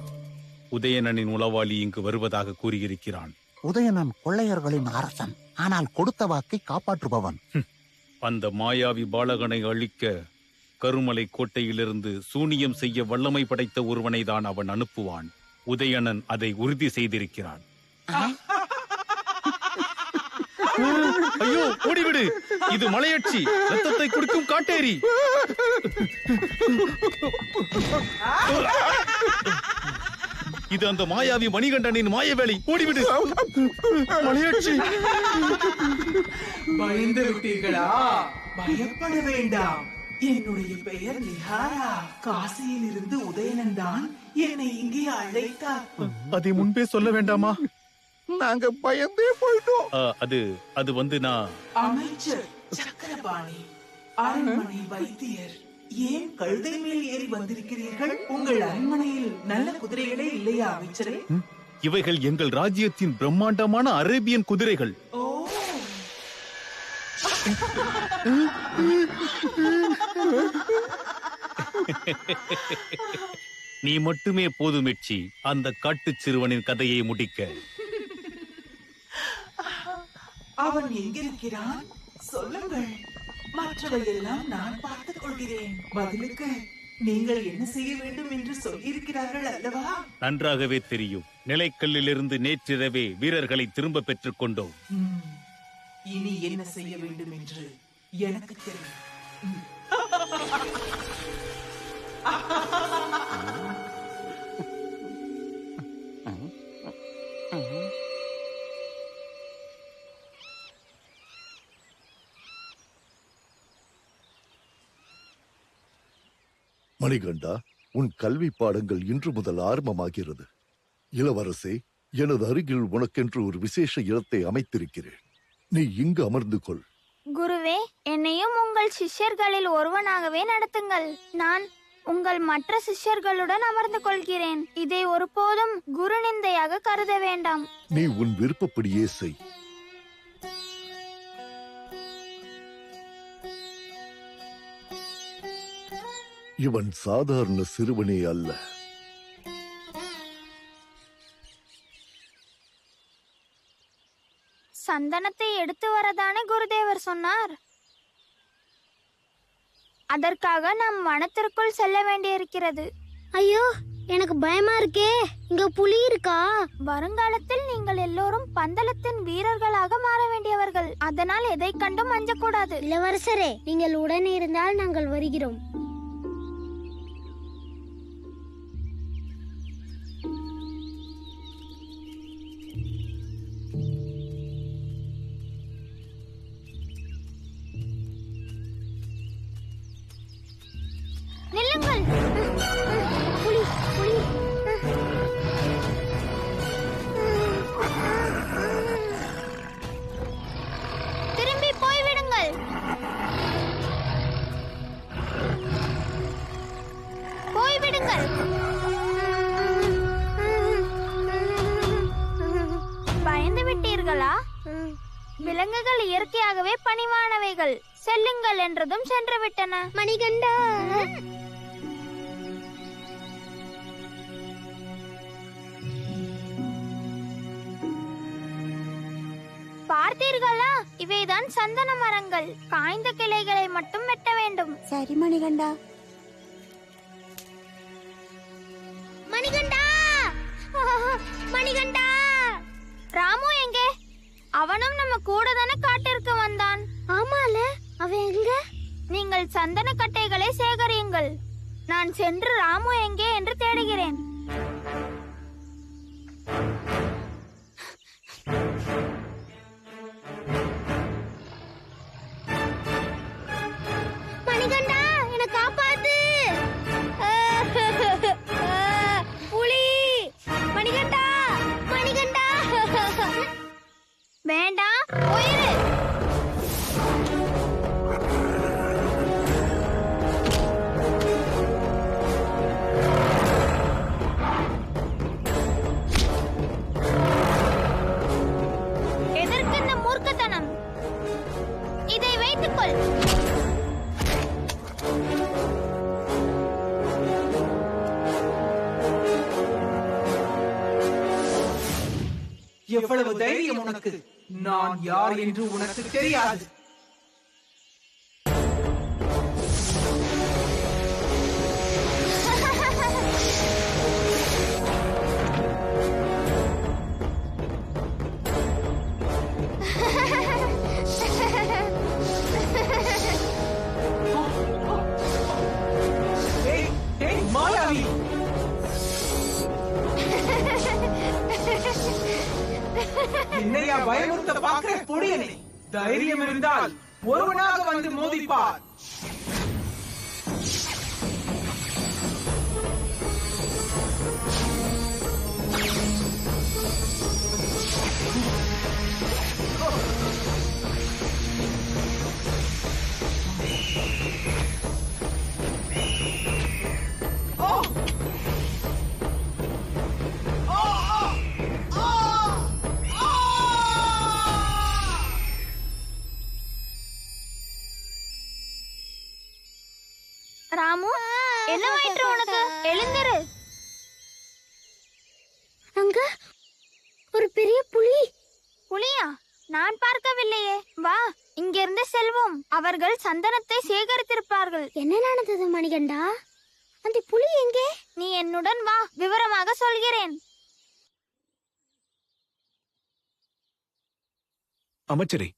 உதயணனின் உளவாளி இங்கு வருவதாக கூறியிருக்கிறான். உதயணன் கொள்ளையர்களின் அரசன், ஆனால் கொடுத்த வாக்கை காப்பாற்றுபவன். அந்த மாயாவி பாலகனை அழிக்க கருமலை கோட்டையிலிருந்து சூனியம் செய்ய வல்லமை படைத்த ஒருவனை தான் அவன் அனுப்புவான். உதயணன் அதை உறுதி செய்திருக்கிறான். ஐயோ, ஓடிவிடு! இது மலையட்சி, ரத்தத்தை குடிக்கும் காட்டேரி. இது அந்த மாயாவி மணிகண்டனின் மாயவேலை. ஓடிவிடு! மலையட்சி! பயந்து விட்டீர்களா? பயப்பட வேண்டாம். என்னுடைய பெயர் நிஹாரா. காசியில் இருந்து உதயணன் தான் என்னை இங்கே அழைத்தார். அதை முன்பே சொல்ல வேண்டாமா? நாங்க பயந்தே போயிட்டோம். அது வந்து நான் அமைச்சர் சக்கரபாணி, அரண்மனை வைத்தியர். ஏன் கழுதை மேல் ஏறி வந்திருக்கிறீர்கள்? உங்கள் அரண்மனையில் நல்ல குதிரைகளே இல்லையா அமைச்சரே? இவைகள் எங்கள் ராஜ்யத்தின் பிரம்மாண்டமான அரேபியன் குதிரைகள். நீ மட்டுமே போதுமெச்சி அந்த காட்டுச் சிறுவனின் கதையை முடிக்க. அவன் எங்கிருக்கிறான்? சொல்லுங்கள். மற்றவையெல்லாம் நான் பார்த்துக் கொள்கிறேன். பதிலுக்கு நீங்கள் என்ன செய்ய வேண்டும் என்று சொல்லியிருக்கிறார்கள் அல்லவா? நன்றாகவே தெரியும். நிலைக்கல்லிலிருந்து நேற்றிரவே வீரர்களை திரும்ப பெற்றுக் கொண்டோம். இனி என்ன செய்ய வேண்டும் என்று எனக்கு தெரியும். மணிகண்டா, உன் கல்வி பாடங்கள் இன்று முதல் ஆரம்பமாகிறது. இளவரசே, எனது அருகில் உனக்கென்று ஒரு விசேஷ இடத்தை அமைத்திருக்கிறேன். நீ இங்கு அமர்ந்து கொள். குருவே, என்னையும் உங்கள் சிஷ்யர்களில் ஒருவனாகவே நடத்துங்கள். நான் உங்கள் மற்ற சிஷ்யர்களுடன் அமர்ந்து கொள்கிறேன். இதை ஒருபோதும் குரு நிந்தையாக கருத வேண்டாம். நீ உன் விருப்பப்படியே செய். இவன் சாதாரண சிறுவனே அல்ல. சந்தனத்தை எடுத்து வரதானே குருதேவர் சொன்னார். அதற்காக நாம் வனத்திற்குள் செல்ல வேண்டியிருக்கிறது. ஐயோ, எனக்கு பயமா இருக்கே. இங்க புலி இருக்கா? வருங்காலத்தில் நீங்கள் எல்லோரும் பந்தளத்தின் வீரர்களாக மாற வேண்டியவர்கள். அதனால் எதை கண்டும் அஞ்சக்கூடாது. இளவரசரே, நீங்கள் உடன் இருந்தால் நாங்கள் வருகிறோம். நில்லுங்கள். புலி புலி. திரும்பி போய்விடுங்கள். போய்விடுங்கள். பயந்து விட்டீர்களா? விலங்குகள் இயற்கையாகவே பணிவானவைகள். செல்லுங்கள் என்றதும் சென்று விட்டன. மணிகண்டா, பார்த்தீர்களா? இவைதான் சந்தன மரங்கள். காய்ந்த கிளைகளை மட்டும் வெட்ட வேண்டும். சரி மணிகண்டா. மணிகண்டா, மணிகண்டா. ராமு எங்கே? அவனும் நம்ம கூட தானே காட்டிற்கு வந்தான். ஆமால, அவன் எங்க? நீங்கள் சந்தன கட்டைகளை சேகரியுங்கள். நான் சென்று ராமு எங்கே என்று தேடுகிறேன். மணிகண்டா, என்னை காப்பாத்து. புலி. மணிகண்டா, மணிகண்டா. வேண்டாம், போயிரு. எதற்கு இந்த மூர்க்கத்தனம்? இதை வைத்துக்கொள். எவ்வளவு தைரியம் உனக்கு? நான் யார் என்று உனக்கு தெரியாது. மாயாவி, என்னையா பயமுறுத்த பார்க்கிற பொடியனை? தைரியம் இருந்தால் ஒருவனாக வந்து மோதிப்பார். ராமு, என்னவாயிற்று உனக்கு? எழுந்திரு. அங்க ஒரு பெரிய புலி. புலியா? நான் பார்க்கவில்லையே. வா, இங்கிருந்து செல்வோம். அவர்கள் சந்தனத்தை சேகரித்திருப்பார்கள். என்ன நடந்தது மணிகண்டா? அந்த புலி எங்கே? நீ என்னுடன் வா, விவரமாக சொல்கிறேன். அமைச்சரே,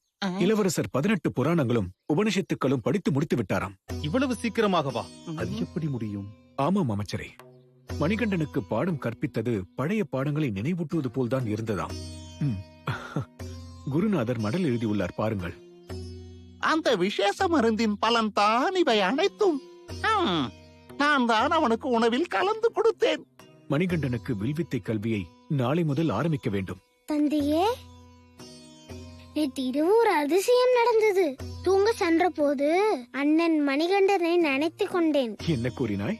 இளவரசர் 18 புராணங்களும் உபனிஷத்துக்களும் படித்து முடித்து விட்டாராம். இவ்வளவு சீக்கிரமாகவா? அது எப்படி முடியும்? ஆமாம் அமைச்சரே, மணிகண்டனுக்கு பாடம் கற்பித்தது பழைய பாடங்களை நினைவூட்டுவது போல்தான் இருந்ததாம். குருநாதர் மடல் எழுதியுள்ளார், பாருங்கள். அந்த விசேஷ மருந்தின் பலன் தான் இவை அனைத்தும். நான் தான் அவனுக்கு உணவில் கலந்து கொடுத்தேன். மணிகண்டனுக்கு வில்வித்தை கல்வியை நாளை முதல் ஆரம்பிக்க வேண்டும். தந்தையே, நேற்று இரவு ஒரு அதிசயம் நடந்தது. தூங்க சென்ற போது அண்ணன் மணிகண்டனை நினைத்துக் கொண்டேன். என்ன கூறினாய்?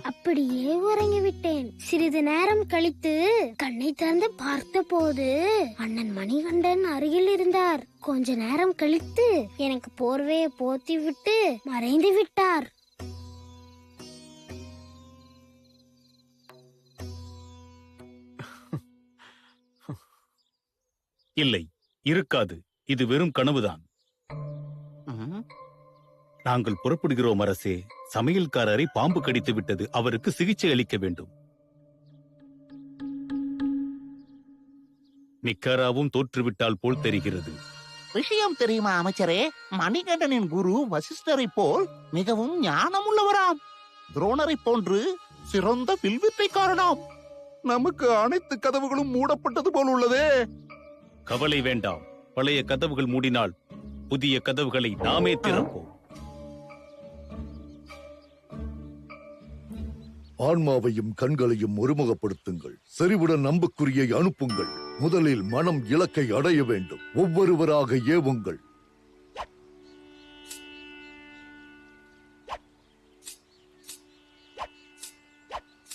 அப்படியே உறங்கிவிட்டேன். சிறிது நேரம் கழித்து கண்ணை திறந்து பார்த்த போது அண்ணன் மணிகண்டன் அருகில் இருந்தார். கொஞ்ச நேரம் கழித்து எனக்கு போர்வையை போத்தி விட்டு மறைந்து விட்டார். இல்லை, இருக்காது. இது வெறும் கனவுதான். நாங்கள் புறப்படுகிறோம் அரசே. சமையல்காரரை பாம்பு கடித்து விட்டது. அவருக்கு சிகிச்சை அளிக்க வேண்டும். மிக்காராவும் தோற்றுவிட்டால் போல் தெரிகிறது. விஷயம் தெரியுமா அமைச்சரே? மணிகண்டனின் குரு வசிஷ்டரை போல் மிகவும் ஞானம் உள்ளவராம். துரோணரை போன்று சிறந்த வில்வித்தைக்காரனாம். நமக்கு அனைத்து கதவுகளும் மூடப்பட்டது போல் உள்ளதே. கவலை வேண்டாம். பழைய கதவுகள் மூடினால் புதிய கதவுகளை நாமே திறப்போம். ஆன்மாவையும் கண்களையும் ஒருமுகப்படுத்துங்கள். செறிவுடன் நம்புக்குறியை அனுப்புங்கள். முதலில் மனம் இலக்கை அடைய வேண்டும். ஒவ்வொருவராக ஏவுங்கள்.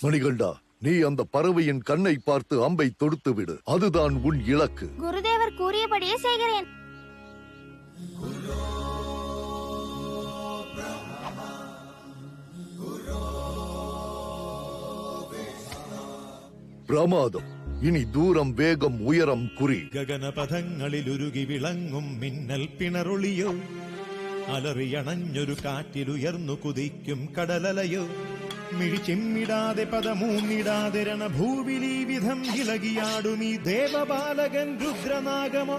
மணிகண்டா, நீ அந்த பறவையின் கண்ணை பார்த்து அம்பை தொடுத்து விடு. அதுதான் உன் இலக்கு. குருதேவர் கூறியபடியே செய்கிறேன். பிரமாதம். இனி தூரம், வேகம், உயரம் குறி. ഗഗനപഥങ്ങളിലുരുകി വിളങ്ങും മിന്നൽ പിണറൊളിയോ, അലറിയണഞ്ഞൊരു കാറ്റിലുയർന്നു കുതിക്കും കടലലയോ, മിഴിച്ചിമ്മിടാതെ പദമൂന്നിടാതെ രണഭൂവിലീ വിധം ഇളകിയാടുമീ ദേവബാലകൻ രുദ്രനാഗമോ.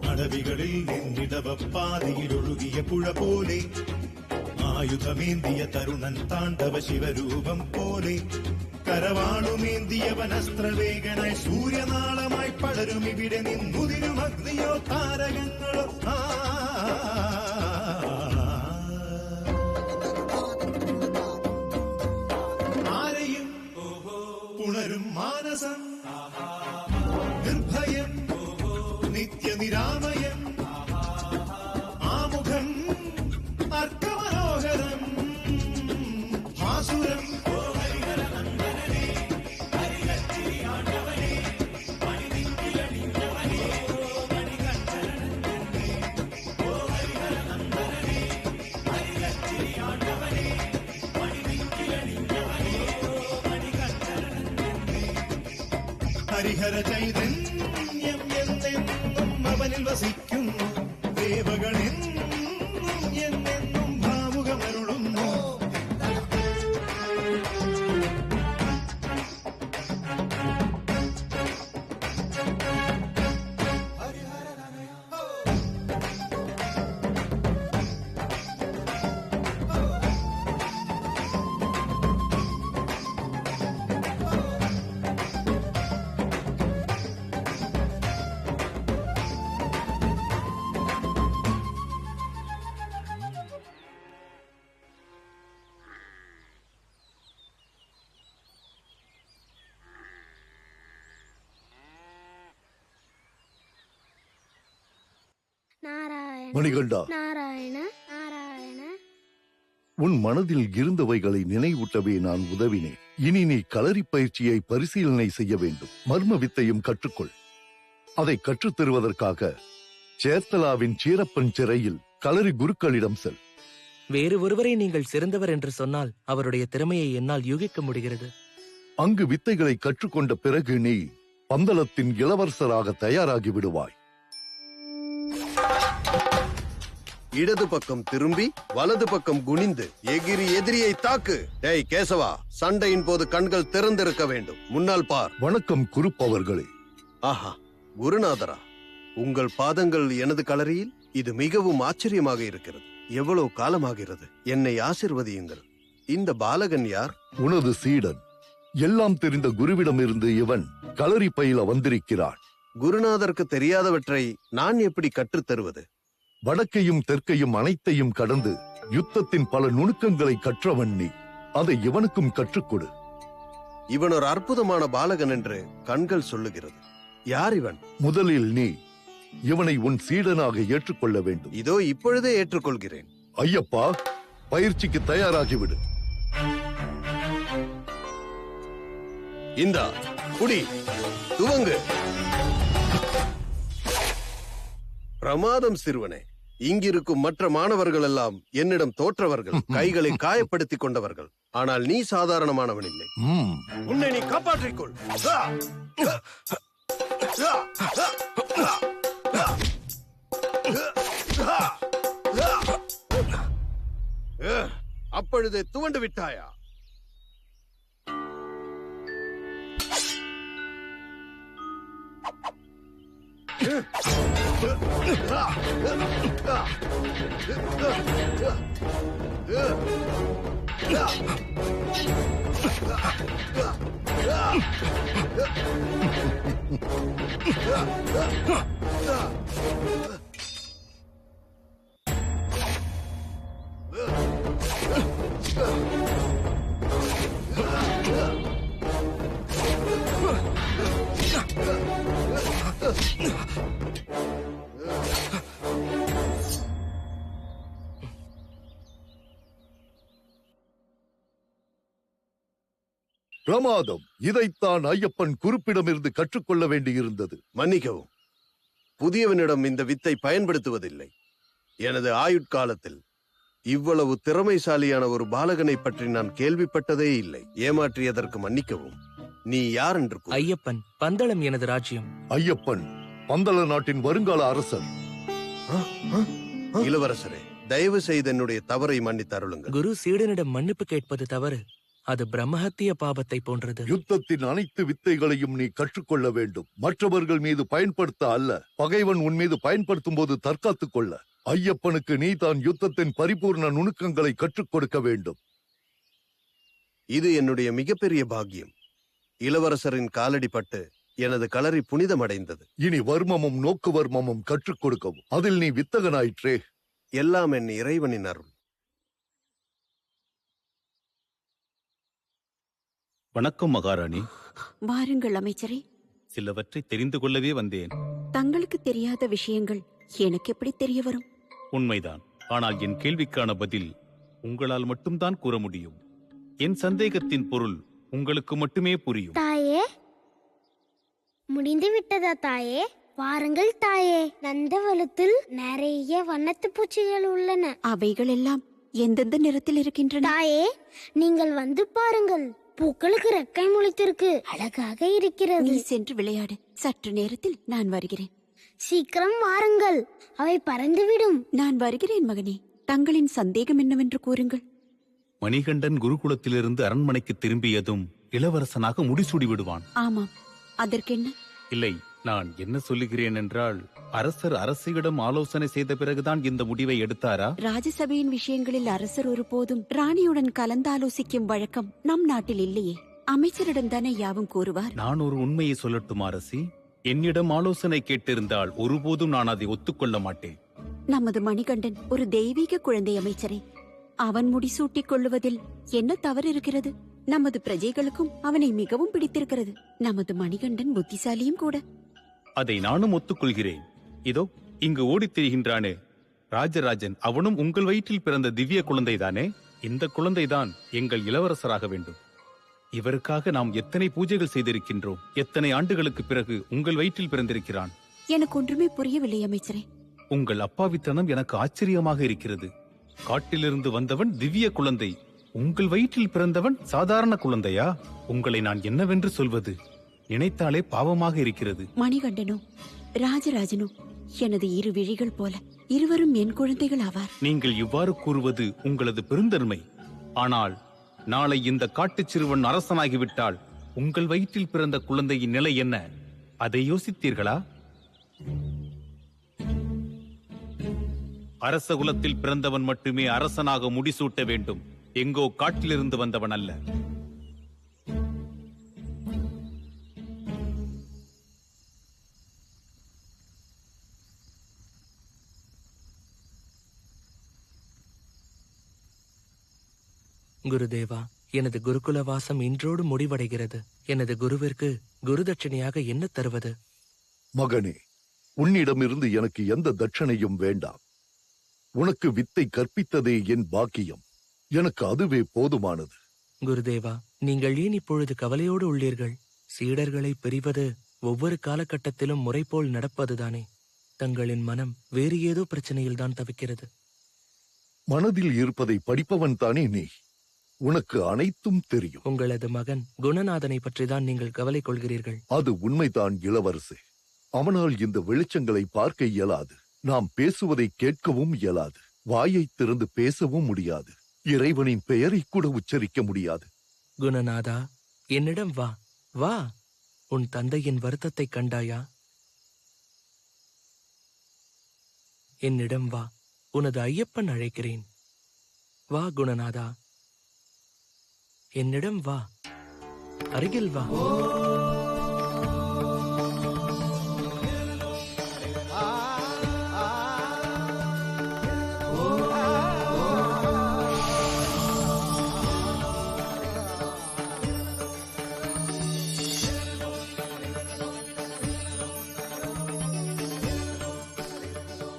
അടവികളിൽ നിന്നിടവപ്പാതിയിലൊഴുകിയ പുഴ പോലെ, ആയുധമേന്തിയ തരുണൻ താണ്ഡവ ശിവരൂപം പോലെ, കരവാളുമേന്തിയ വനസ്ത്രവേഗനായി സൂര്യനാളമായി പടരും ഇവിടെ നിന്നുതിരും അഗ്നിയോ താരകങ്ങളോ. ആരെയും പുണരും മാനസം, നിർഭയം നിത്യനിരാമയം, ആമുഖം അർക്കമനോഹരം, ഭാസുരം ഹരിഹര ചൈതന്യം എന്നെന്നും അവനിൽ വസിക്കുന്നു. ദേവഗണെന്നും എന്നെന്നും ഭാവുകമരുളുന്നു. மணிகண்டா, நாராயண நாராயண. உன் மனதில் இருந்தவைகளை நினைவூட்டவே நான் உதவினேன். இனி நீ களரி பயிற்சியை பரிசீலனை செய்ய வேண்டும். மர்ம வித்தையும் கற்றுக்கொள். அதை கற்றுத் தருவதற்காக சேர்த்தலாவின் சீரப்பன் சிறையில் களரி குருக்களிடம் செல். வேறு ஒருவரை நீங்கள் சிறந்தவர் என்று சொன்னால் அவருடைய திறமையை என்னால் யூகிக்க முடிகிறது. அங்கு வித்தைகளை கற்றுக்கொண்ட பிறகு நீ பந்தளத்தின் இளவரசராக தயாராகி விடுவாய். இடது பக்கம் திரும்பி வலது பக்கம் குனிந்து எதிரியை தாக்கு. டேய் கேசவா, சண்டையின் போது கண்கள் திறந்திருக்க வேண்டும். முன்னால் பார். வணக்கம் குருப்பவர்களே. ஆஹா, குருநாதரா, உங்கள் பாதங்கள் எனது களரியில். இது மிகவும் ஆச்சரியமாக இருக்கிறது. எவ்வளவு காலமாகிறது. என்னை ஆசிர்வதியுங்கள். இந்த பாலகன் யார்? உனது சீடன். எல்லாம் தெரிந்த குருவிடமிருந்து இவன் களரி பயில வந்திருக்கிறான். குருநாதருக்கு தெரியாதவற்றை நான் எப்படி கற்றுத் தருவது? வடக்கையும் தெற்கையும் அனைத்தையும் கடந்து யுத்தத்தின் பல நுணுக்கங்களை கற்றவன் நீ. அதை இவனுக்கும் கற்றுக் கொடு. இவன் ஒரு அற்புதமான பாலகன் என்று கண்கள் சொல்லுகிறது. யார் இவன்? முதலில் நீ இவனை உன் சீடனாக ஏற்றுக்கொள்ள வேண்டும். இதோ இப்பொழுதே ஏற்றுக்கொள்கிறேன். ஐயப்பா, பயிற்சிக்கு தயாராகிவிடு. இந்தா குடி, துவங்கு. பிரமாதம் சிறுவனே. இங்கிருக்கும் மற்ற மாணவர்கள் எல்லாம் என்னிடம் தோற்றவர்கள், கைகளை காயப்படுத்திக் கொண்டவர்கள். ஆனால் நீ சாதாரணமானவன் இல்லை. உன்னை நீ காப்பாற்றிக்கொள். அப்பொழுது துவண்டு விட்டாயா? பிரமாதம். இதைத்தான் ஐயப்பன் குருப்பிடமிருந்து கற்றுக்கொள்ள வேண்டியிருந்தது. மன்னிக்கவும், புதியவனிடம் இந்த வித்தை பயன்படுத்துவதில்லை. எனது ஆயுட்காலத்தில் இவ்வளவு திறமைசாலியான ஒரு பாலகனை பற்றி நான் கேள்விப்பட்டதே இல்லை. ஏமாற்றியதற்கு மன்னிக்கவும். நீ யார் என்று கூறு. ஐயப்பன், பந்தளம் எனது ராஜ்யம். ஐயப்பன் பந்தள நாட்டின் வருங்கால அரசர். இளவரசரே, தயவு செய்து என்னுடைய தவறை மன்னித்து அருளுங்கள். குரு சீடனிடம் மன்னிப்பு கேட்பது தவறு. அது பிரம்மஹத்திய பாபத்தை போன்றது. யுத்தத்தின் அனைத்து வித்தைகளையும் நீ கற்றுக்கொள்ள வேண்டும். மற்றவர்கள் மீது பயன்படுத்த அல்ல. பகைவன் உன் மீது பயன்படுத்தும் போது தற்காத்துக் கொள்ள. ஐயப்பனுக்கு நீ தான் யுத்தத்தின் பரிபூர்ண நுணுக்கங்களை கற்றுக் கொடுக்க வேண்டும். இது என்னுடைய மிகப்பெரிய பாக்கியம். இளவரசரின் காலடிப்பட்டு எனது களரி புனிதமடைந்தது. இனி வர்மமும் நோக்கு வர்மமும் கற்றுக் கொடுக்கவும். அதில் நீ வித்தகனாயிற்றே. எல்லாம் என் இறைவனின் அருள். வணக்கம் மகாராணி. வாருங்கள் அமைச்சரே. சிலவற்றை தெரிந்து கொள்ளவே வந்தேன். தங்களுக்கு தெரியாத விஷயங்கள் எனக்கு எப்படி தெரிய வரும்? உண்மைதான். ஆனால் என் கேள்விக்கான பதில் உங்களால் மட்டும்தான் கூற முடியும். என் சந்தேகத்தின் பொருள் உங்களுக்கு மட்டுமே புரியும். தாயே, முடிந்து விட்டதா தாயே? வாருங்கள் தாயே. நந்தவனத்தில் நிறைய வண்ணத்து பூச்சிகள் உள்ளன. அவைகள் எல்லாம் எந்தெந்த நிறத்தில் இருக்கின்றன? தாயே, நீங்கள் வந்து பாருங்கள். பூக்களுக்கு ரெக்கை முளைத்திருக்கு. அழகாக இருக்கிறது. நீ சென்று விளையாடு. சற்று நேரத்தில் நான் வருகிறேன். சீக்கிரம் வாருங்கள், அவை பறந்துவிடும். நான் வருகிறேன் மகனே. தங்களின் சந்தேகம் என்னவென்று கூறுங்கள். மணிகண்டன் குருகுலத்திலிருந்து அரண்மனைக்கு திரும்பியதும் இளவரசனாக முடிசூடி விடுவான். ஆமாம், அதற்கென்ன? இல்லை, நான் என்ன சொல்லுகிறேன் என்றால், அரசர் அரசியிடம் ஆலோசனை செய்த பிறகுதான் இந்த முடிவை எடுத்தாரா? ராஜசபையின் விஷயங்களில் அரசர் ஒருபோதும் ராணியுடன் கலந்தாலோசிக்கும் வழக்கம் நம் நாட்டில் இல்லையே. அமைச்சரிடம் தானே யாவும் கூறுவார். நான் ஒரு உண்மையை சொல்லட்டும் அரசி. என்னிடம் ஆலோசனை கேட்டிருந்தால் ஒருபோதும் நான் அதை ஒத்துக்கொள்ள மாட்டேன். நமது மணிகண்டன் ஒரு தெய்வீக குழந்தை அமைச்சரே. அவன் முடிசூட்டிக் கொள்ளுவதில் என்ன தவறு இருக்கிறது? நமது பிரஜைகளுக்கும் அவனை மிகவும் பிடித்திருக்கிறது. நமது மணிகண்டன் புத்திசாலியும் கூட. அதை நானும் ஒத்துக்கொள்கிறேன். இதோ இங்கு ஓடித் திரிகின்றானே ராஜராஜன், அவனும் உங்கள் வயிற்றில் பிறந்த திவ்ய குழந்தைதானே? இந்த குழந்தைதான் எங்கள் இளவரசராக வேண்டும். இவருக்காக நாம் எத்தனை பூஜைகள் செய்திருக்கின்றோம். எத்தனை ஆண்டுகளுக்கு பிறகு உங்கள் வயிற்றில் பிறந்திருக்கிறான். எனக்கு ஒன்றுமே புரியவில்லை அமைச்சரே. உங்கள் அப்பாவித்தனம் எனக்கு ஆச்சரியமாக இருக்கிறது. காட்டிலிருந்து வந்தவன் திவ்ய குழந்தை, உங்கள் வயிற்றில் பிறந்தவன் சாதாரண குழந்தையா? உங்களை நான் என்னவென்று சொல்வது? நினைத்தாலே பாவமாக இருக்கிறது. மணிகண்டனோ ராஜராஜனோ எனது இரு விழிகள் போல இருவரும் என் குழந்தைகள் ஆவார். நீங்கள் இவ்வாறு கூறுவது உங்களது பெருந்தன்மை. ஆனால் நாளை இந்த காட்டுச் சிறுவன் அரசனாகிவிட்டால் உங்கள் வயிற்றில் பிறந்த குழந்தையின் நிலை என்ன? அதை யோசித்தீர்களா? அரச குலத்தில் பிறந்தவன் மட்டுமே அரசனாக முடிசூட்ட வேண்டும். எங்கோ காட்டிலிருந்து வந்தவன் அல்ல. குருதேவா, எனது குருகுல வாசம் இன்றோடு முடிவடைகிறது. எனது குருவிற்கு குருதட்சணையாக என்ன தருவது? மகனே, உன்னிடமிருந்து எனக்கு எந்த தட்சணையும் வேண்டாம். உனக்கு வித்தை கற்பித்ததே என் பாக்கியம். எனக்கு அதுவே போதுமானது. குருதேவா, நீங்கள் ஏன் இப்பொழுது கவலையோடு உள்ளீர்கள்? சீடர்களை பிரிவது ஒவ்வொரு காலகட்டத்திலும் முறைபோல் நடப்பதுதானே. தங்களின் மனம் வேறு ஏதோ பிரச்சனையில்தான் தவிக்கிறது. மனதில் இருப்பதை படிப்பவன் தானே நீ. உனக்கு அனைத்தும் தெரியும். உங்களது மகன் குணநாதனை பற்றிதான் நீங்கள் கவலை கொள்கிறீர்கள். அது உண்மைதான் இளவரசே. அவனால் இந்த வெளிச்சங்களை பார்க்க இயலாது. நாம் பேசுவதை கேட்கவும் இயலாது. வாயை திறந்து பேசவும் முடியாது. இறைவனின் பெயரை கூட உச்சரிக்க முடியாது. குணநாதா, என்னிடம் வா, வா. உன் தந்தையின் வருத்தத்தை கண்டாயா? என்னிடம் வா, உனது ஐயப்பன் அழைக்கிறேன். வா குணநாதா, என்னிடம் வா, அருகில் வா.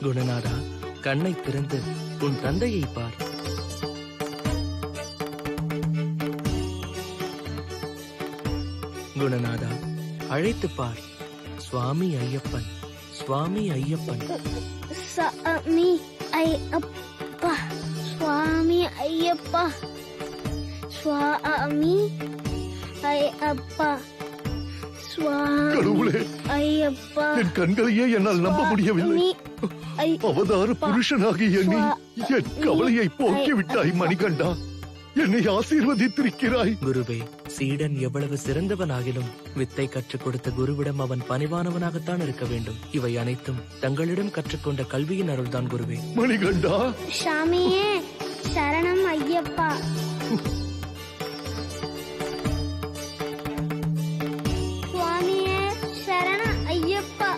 குணநாதா, கண்ணை திறந்து உன் தந்தையை பார். குணநாதா, அழைத்து பார். சுவாமி ஐயப்பன், சுவாமி ஐயப்பன். சாமி ஐயப்பா, சுவாமி ஐயப்பா, சுவாமி ஐயப்பா, கடவுளே, ஐயப்பா. என் கண்களையே என்னால் நம்ப முடியவில்லை. அவதார புருஷனாகிய நீ என் கவலையை போக்கிவிட்டாய் மணிகண்டா. என்னை ஆசீர்வதித்திருக்கிறாய். குருவே, சீடன் எவ்வளவு சிறந்தவனாகிலும் வித்தை கற்றுக் கொடுத்த குருவிடம் அவன் பணிவானவனாகத்தான் இருக்க வேண்டும். இவை அனைத்தும் தங்களிடம் கற்றுக்கொண்ட கல்வியின் அருள்தான் குருவே. மணிகண்டா, சாமியே சரணம் ஐயப்பா. சுவாமியே சரணம் ஐயப்பா.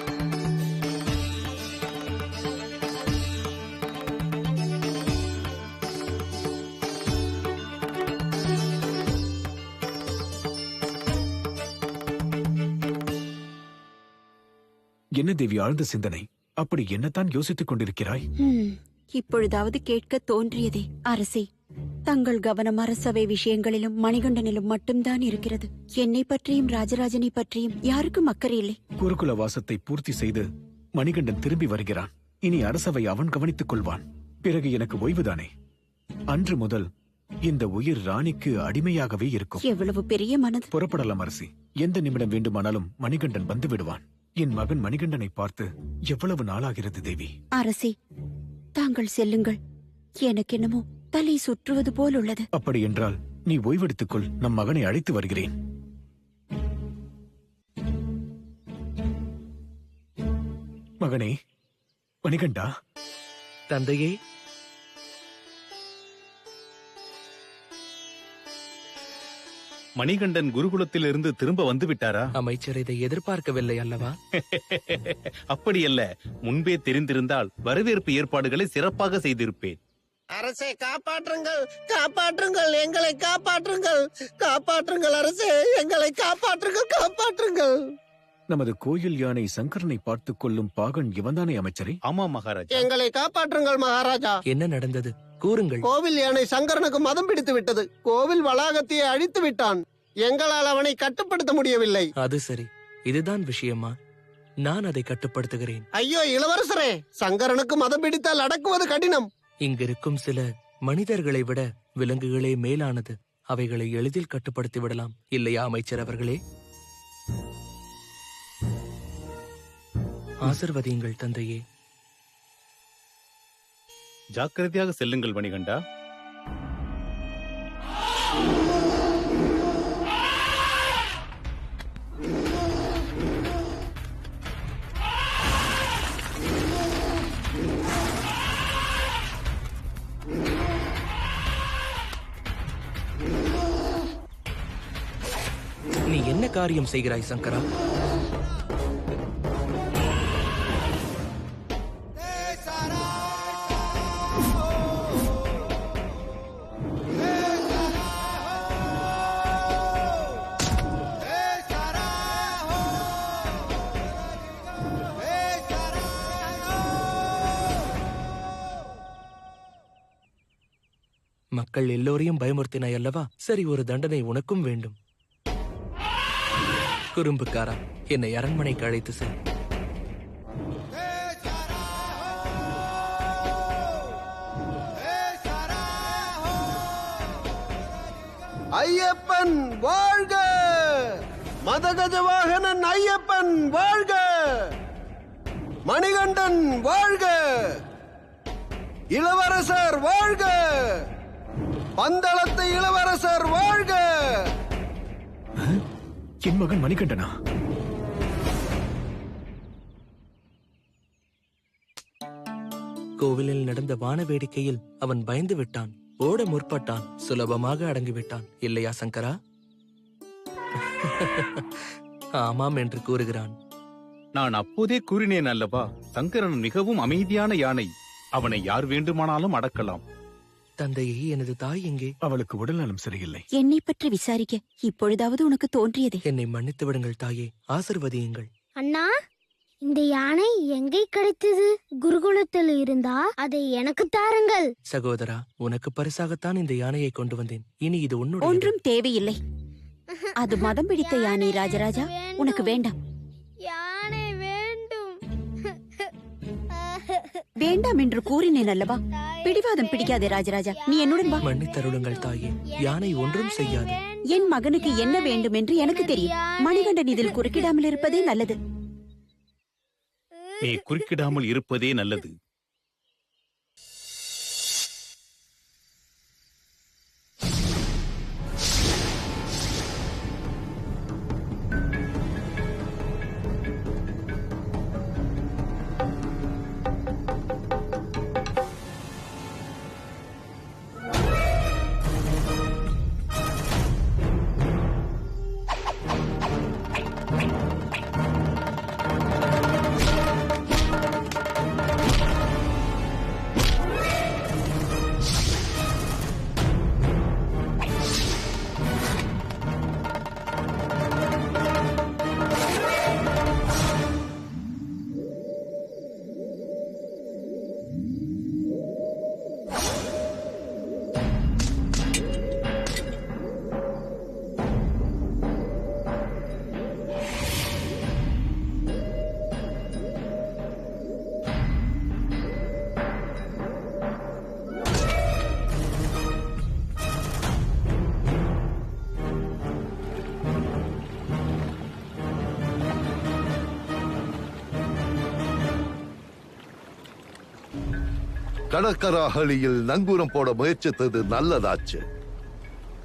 என்ன தேவி ஆழ்ந்த சிந்தனை? அப்படி என்னத்தான் யோசித்துக் கொண்டிருக்கிறாய்? இப்பொழுதாவது கேட்க தோன்றியதே. அரசே, தங்கள் கவனம் அரசவை விஷயங்களிலும் மணிகண்டனிலும் மட்டும்தான் இருக்கிறது. என்னை பற்றியும் ராஜராஜனை பற்றியும் யாருக்கும் அக்கறை இல்லை. குருகுல வாசத்தை பூர்த்தி செய்து மணிகண்டன் திரும்பி வருகிறான். இனி அரசவை அவன் கவனித்துக் கொள்வான். பிறகு எனக்கு ஓய்வுதானே. அன்று முதல் இந்த உயிர் ராணிக்கு அடிமையாகவே இருக்கும். எவ்வளவு பெரிய மனது. புறப்படலாம் அரசி. எந்த நிமிடம் வேண்டுமானாலும் மணிகண்டன் வந்து விடுவான். என் மகன் மணிகண்டனை பார்த்து எவ்வளவு நாளாகிறது தேவி. அரசே, தாங்கள் செல்லுங்கள். எனக்கு என்னமோ தலை சுற்றுவது போல் உள்ளது. அப்படி என்றால் நீ ஓய்வெடுத்துக்கொள். நம் மகனை அழைத்து வருகிறேன். மகனே, மணிகண்டா. தந்தையே, மணிகண்டன் குருகுலத்திலிருந்து திரும்ப வந்து விட்டாரா? அமைச்சர் இதை எதிர்பார்க்கவில்லை அல்லவா? அப்படியல்ல, முன்பே தெரிந்திருந்தால் வரவேற்பு ஏற்பாடுகளை சிறப்பாக செய்திருப்பேன். அரசே, காப்பாற்றுங்கள், காப்பாற்றுங்கள், எங்களை காப்பாற்றுங்கள், காப்பாற்றுங்கள் அரசே, எங்களை காப்பாற்றுங்கள், காப்பாற்றுங்கள். நமது கோயில் யானை சங்கரனை பார்த்துக் கொள்ளும் பாகன் இவன்தானே அமைச்சரே? ஆமா மகாராஜா. எங்களை காப்பாற்றுங்கள் மகாராஜா. என்ன நடந்தது? கூறுங்கள். கோவில் யானை சங்கரனுக்கு மதம் பிடித்து விட்டது. கோவில் வளாகத்தையே அழித்து விட்டான். எங்களால் அவனை கட்டுப்படுத்த முடியவில்லை. அது சரி, இதுதான் விஷயமா? நான் அதை கட்டுப்படுத்துகிறேன். ஐயோ இளவரசரே, சங்கரனுக்கு மதம் பிடித்தால் அடக்குவது கடினம். இங்கிருக்கும் சில மனிதர்களை விட விலங்குகளே மேலானது. அவைகளை எளிதில் கட்டுப்படுத்தி விடலாம், இல்லையா அமைச்சர் அவர்களே? ஆசிர்வதியுங்கள் தந்தையே. ஜாக்கிரதையாக செல்லுங்கள் மணிகண்டா. நீ என்ன காரியம் செய்கிறாய் சங்கரா? மக்கள் எல்லோரையும் பயமுறுத்தினாய் அல்லவா? சரி, ஒரு தண்டனை உனக்கும் வேண்டும். குறும்புக்காரா, என்னை அரண்மனைக்கு அழைத்து செல். ஐயப்பன் வாழ்க! மதகஜ வாகனன் ஐயப்பன் வாழ்க! மணிகண்டன் வாழ்க! இளவரசர் வாழ்க! பந்தளத்து இளவரசர் வாழ்க! என் மகன் மணிகண்டனா? கோவிலில் நடந்த வான வேடிக்கையில் அவன் பயந்து விட்டான். ஓட முற்பட்டான். சுலபமாக அடங்கிவிட்டான். இல்லையா சங்கரா? ஆமாம் என்று கூறுகிறான். நான் அப்போதே கூறினேன் அல்லவா, சங்கரன் மிகவும் அமைதியான யானை. அவனை யார் வேண்டுமானாலும் அடக்கலாம். தந்தையே, எனது தாய் எங்கே? அவளுக்கு உடல்நலம் சரியில்லை. என்னை பற்றி விசாரிக்க இப்பொழுதாவது உனக்கு தோன்றியதே. என்னை மன்னித்து விடுங்கள் தாயே, ஆசிர்வதியுங்கள். அண்ணா, இந்த யானை எங்கே கிடைத்தது? குருகுலத்தில் இருந்தா அதை எனக்கு தாருங்கள். சகோதரா, உனக்கு பரிசாகத்தான் இந்த யானையை கொண்டு வந்தேன். இனி இது உன்னுடைய. ஒன்றும் தேவையில்லை. அது மதம் பிடித்த யானை ராஜராஜா, உனக்கு வேண்டாம். யானை வேண்டும். வேண்டாம் என்று கூறினேன் அல்லவா? பிடிவாதம் பிடிக்காதே ராஜராஜா, நீ என்னுடன் வா. மன்னித்தருளுங்கள் தாயே, யானை ஒன்றும் செய்யாது. என் மகனுக்கு என்ன வேண்டும் என்று எனக்கு தெரியும். மணிகண்டன் இதில் குறுக்கிடாமல் இருப்பதே நல்லது. நீ குறுக்கிடாமல் இருப்பதே நல்லது. கடற்கராகலியில் நங்கூரம் போட முயற்சித்தது நல்லதாச்சு.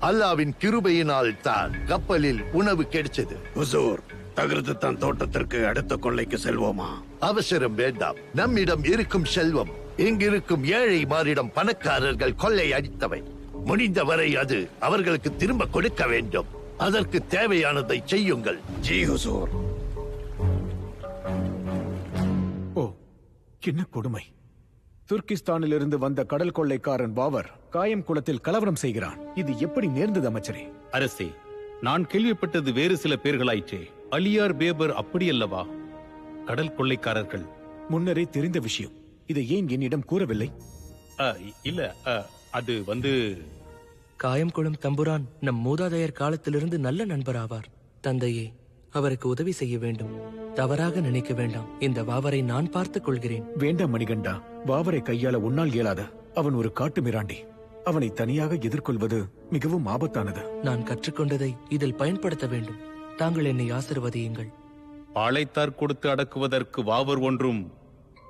அல்லாவின் கிருபையினால் தான் கப்பலில் உணவு கிடைச்சது. ஹுசூர், தகிருத்தான் தோட்டத்திற்கு அடுத்த கொள்ளைக்கு செல்வோமா? அவசரம் வேண்டாம். நம்மிடம் இருக்கும் செல்வம் இங்கிருக்கும் ஏழை மாறிடம் பணக்காரர்கள் கொள்ளை அடித்தவை. முடிந்தவரை அது அவர்களுக்கு திரும்ப கொடுக்க வேண்டும். அதற்கு தேவையானதை செய்யுங்கள். ஜி ஹுசூர். ஓ, என்ன கொடுமை! துர்கிஸ்தானிலிருந்து வந்த கடல் கொள்ளைக்காரன் பாவர் காயம் குளத்தில் கலவரம் செய்கிறான். இது எப்படி நேர்ந்தது அமைச்சரே? அரசே, நான் கேள்விப்பட்டது வேறு சில பேர்களாயிற்றே. அலியார் பேபர் அப்படியல்லவா? கடல் கொள்ளைக்காரர்கள் முன்னரே தெரிந்த விஷயம். இதை ஏன் என்னிடம் கூறவில்லை? இல்ல, அது வந்து காயம்குளம் தம்புரான் நம் மூதாதையர் காலத்திலிருந்து நல்ல நண்பராவார். தந்தையே, அவருக்கு உதவி செய்ய வேண்டும். தவறாக நினைக்க வேண்டாம். இந்த வாவரை நான் பார்த்துக் கொள்கிறேன். வேண்டாம் மணிகண்டா, வாவரை கையாள உன்னால் இயலாத. அவன் ஒரு காட்டு மிராண்டி. அவனை தனியாக எதிர்கொள்வது மிகவும் ஆபத்தானது. நான் கற்றுக்கொண்டதை இதில் பயன்படுத்த வேண்டும். தாங்கள் என்னை ஆசிர்வதியுங்கள். பாளைத்தார் கொடுத்து அடக்குவதற்கு வாவர் ஒன்றும்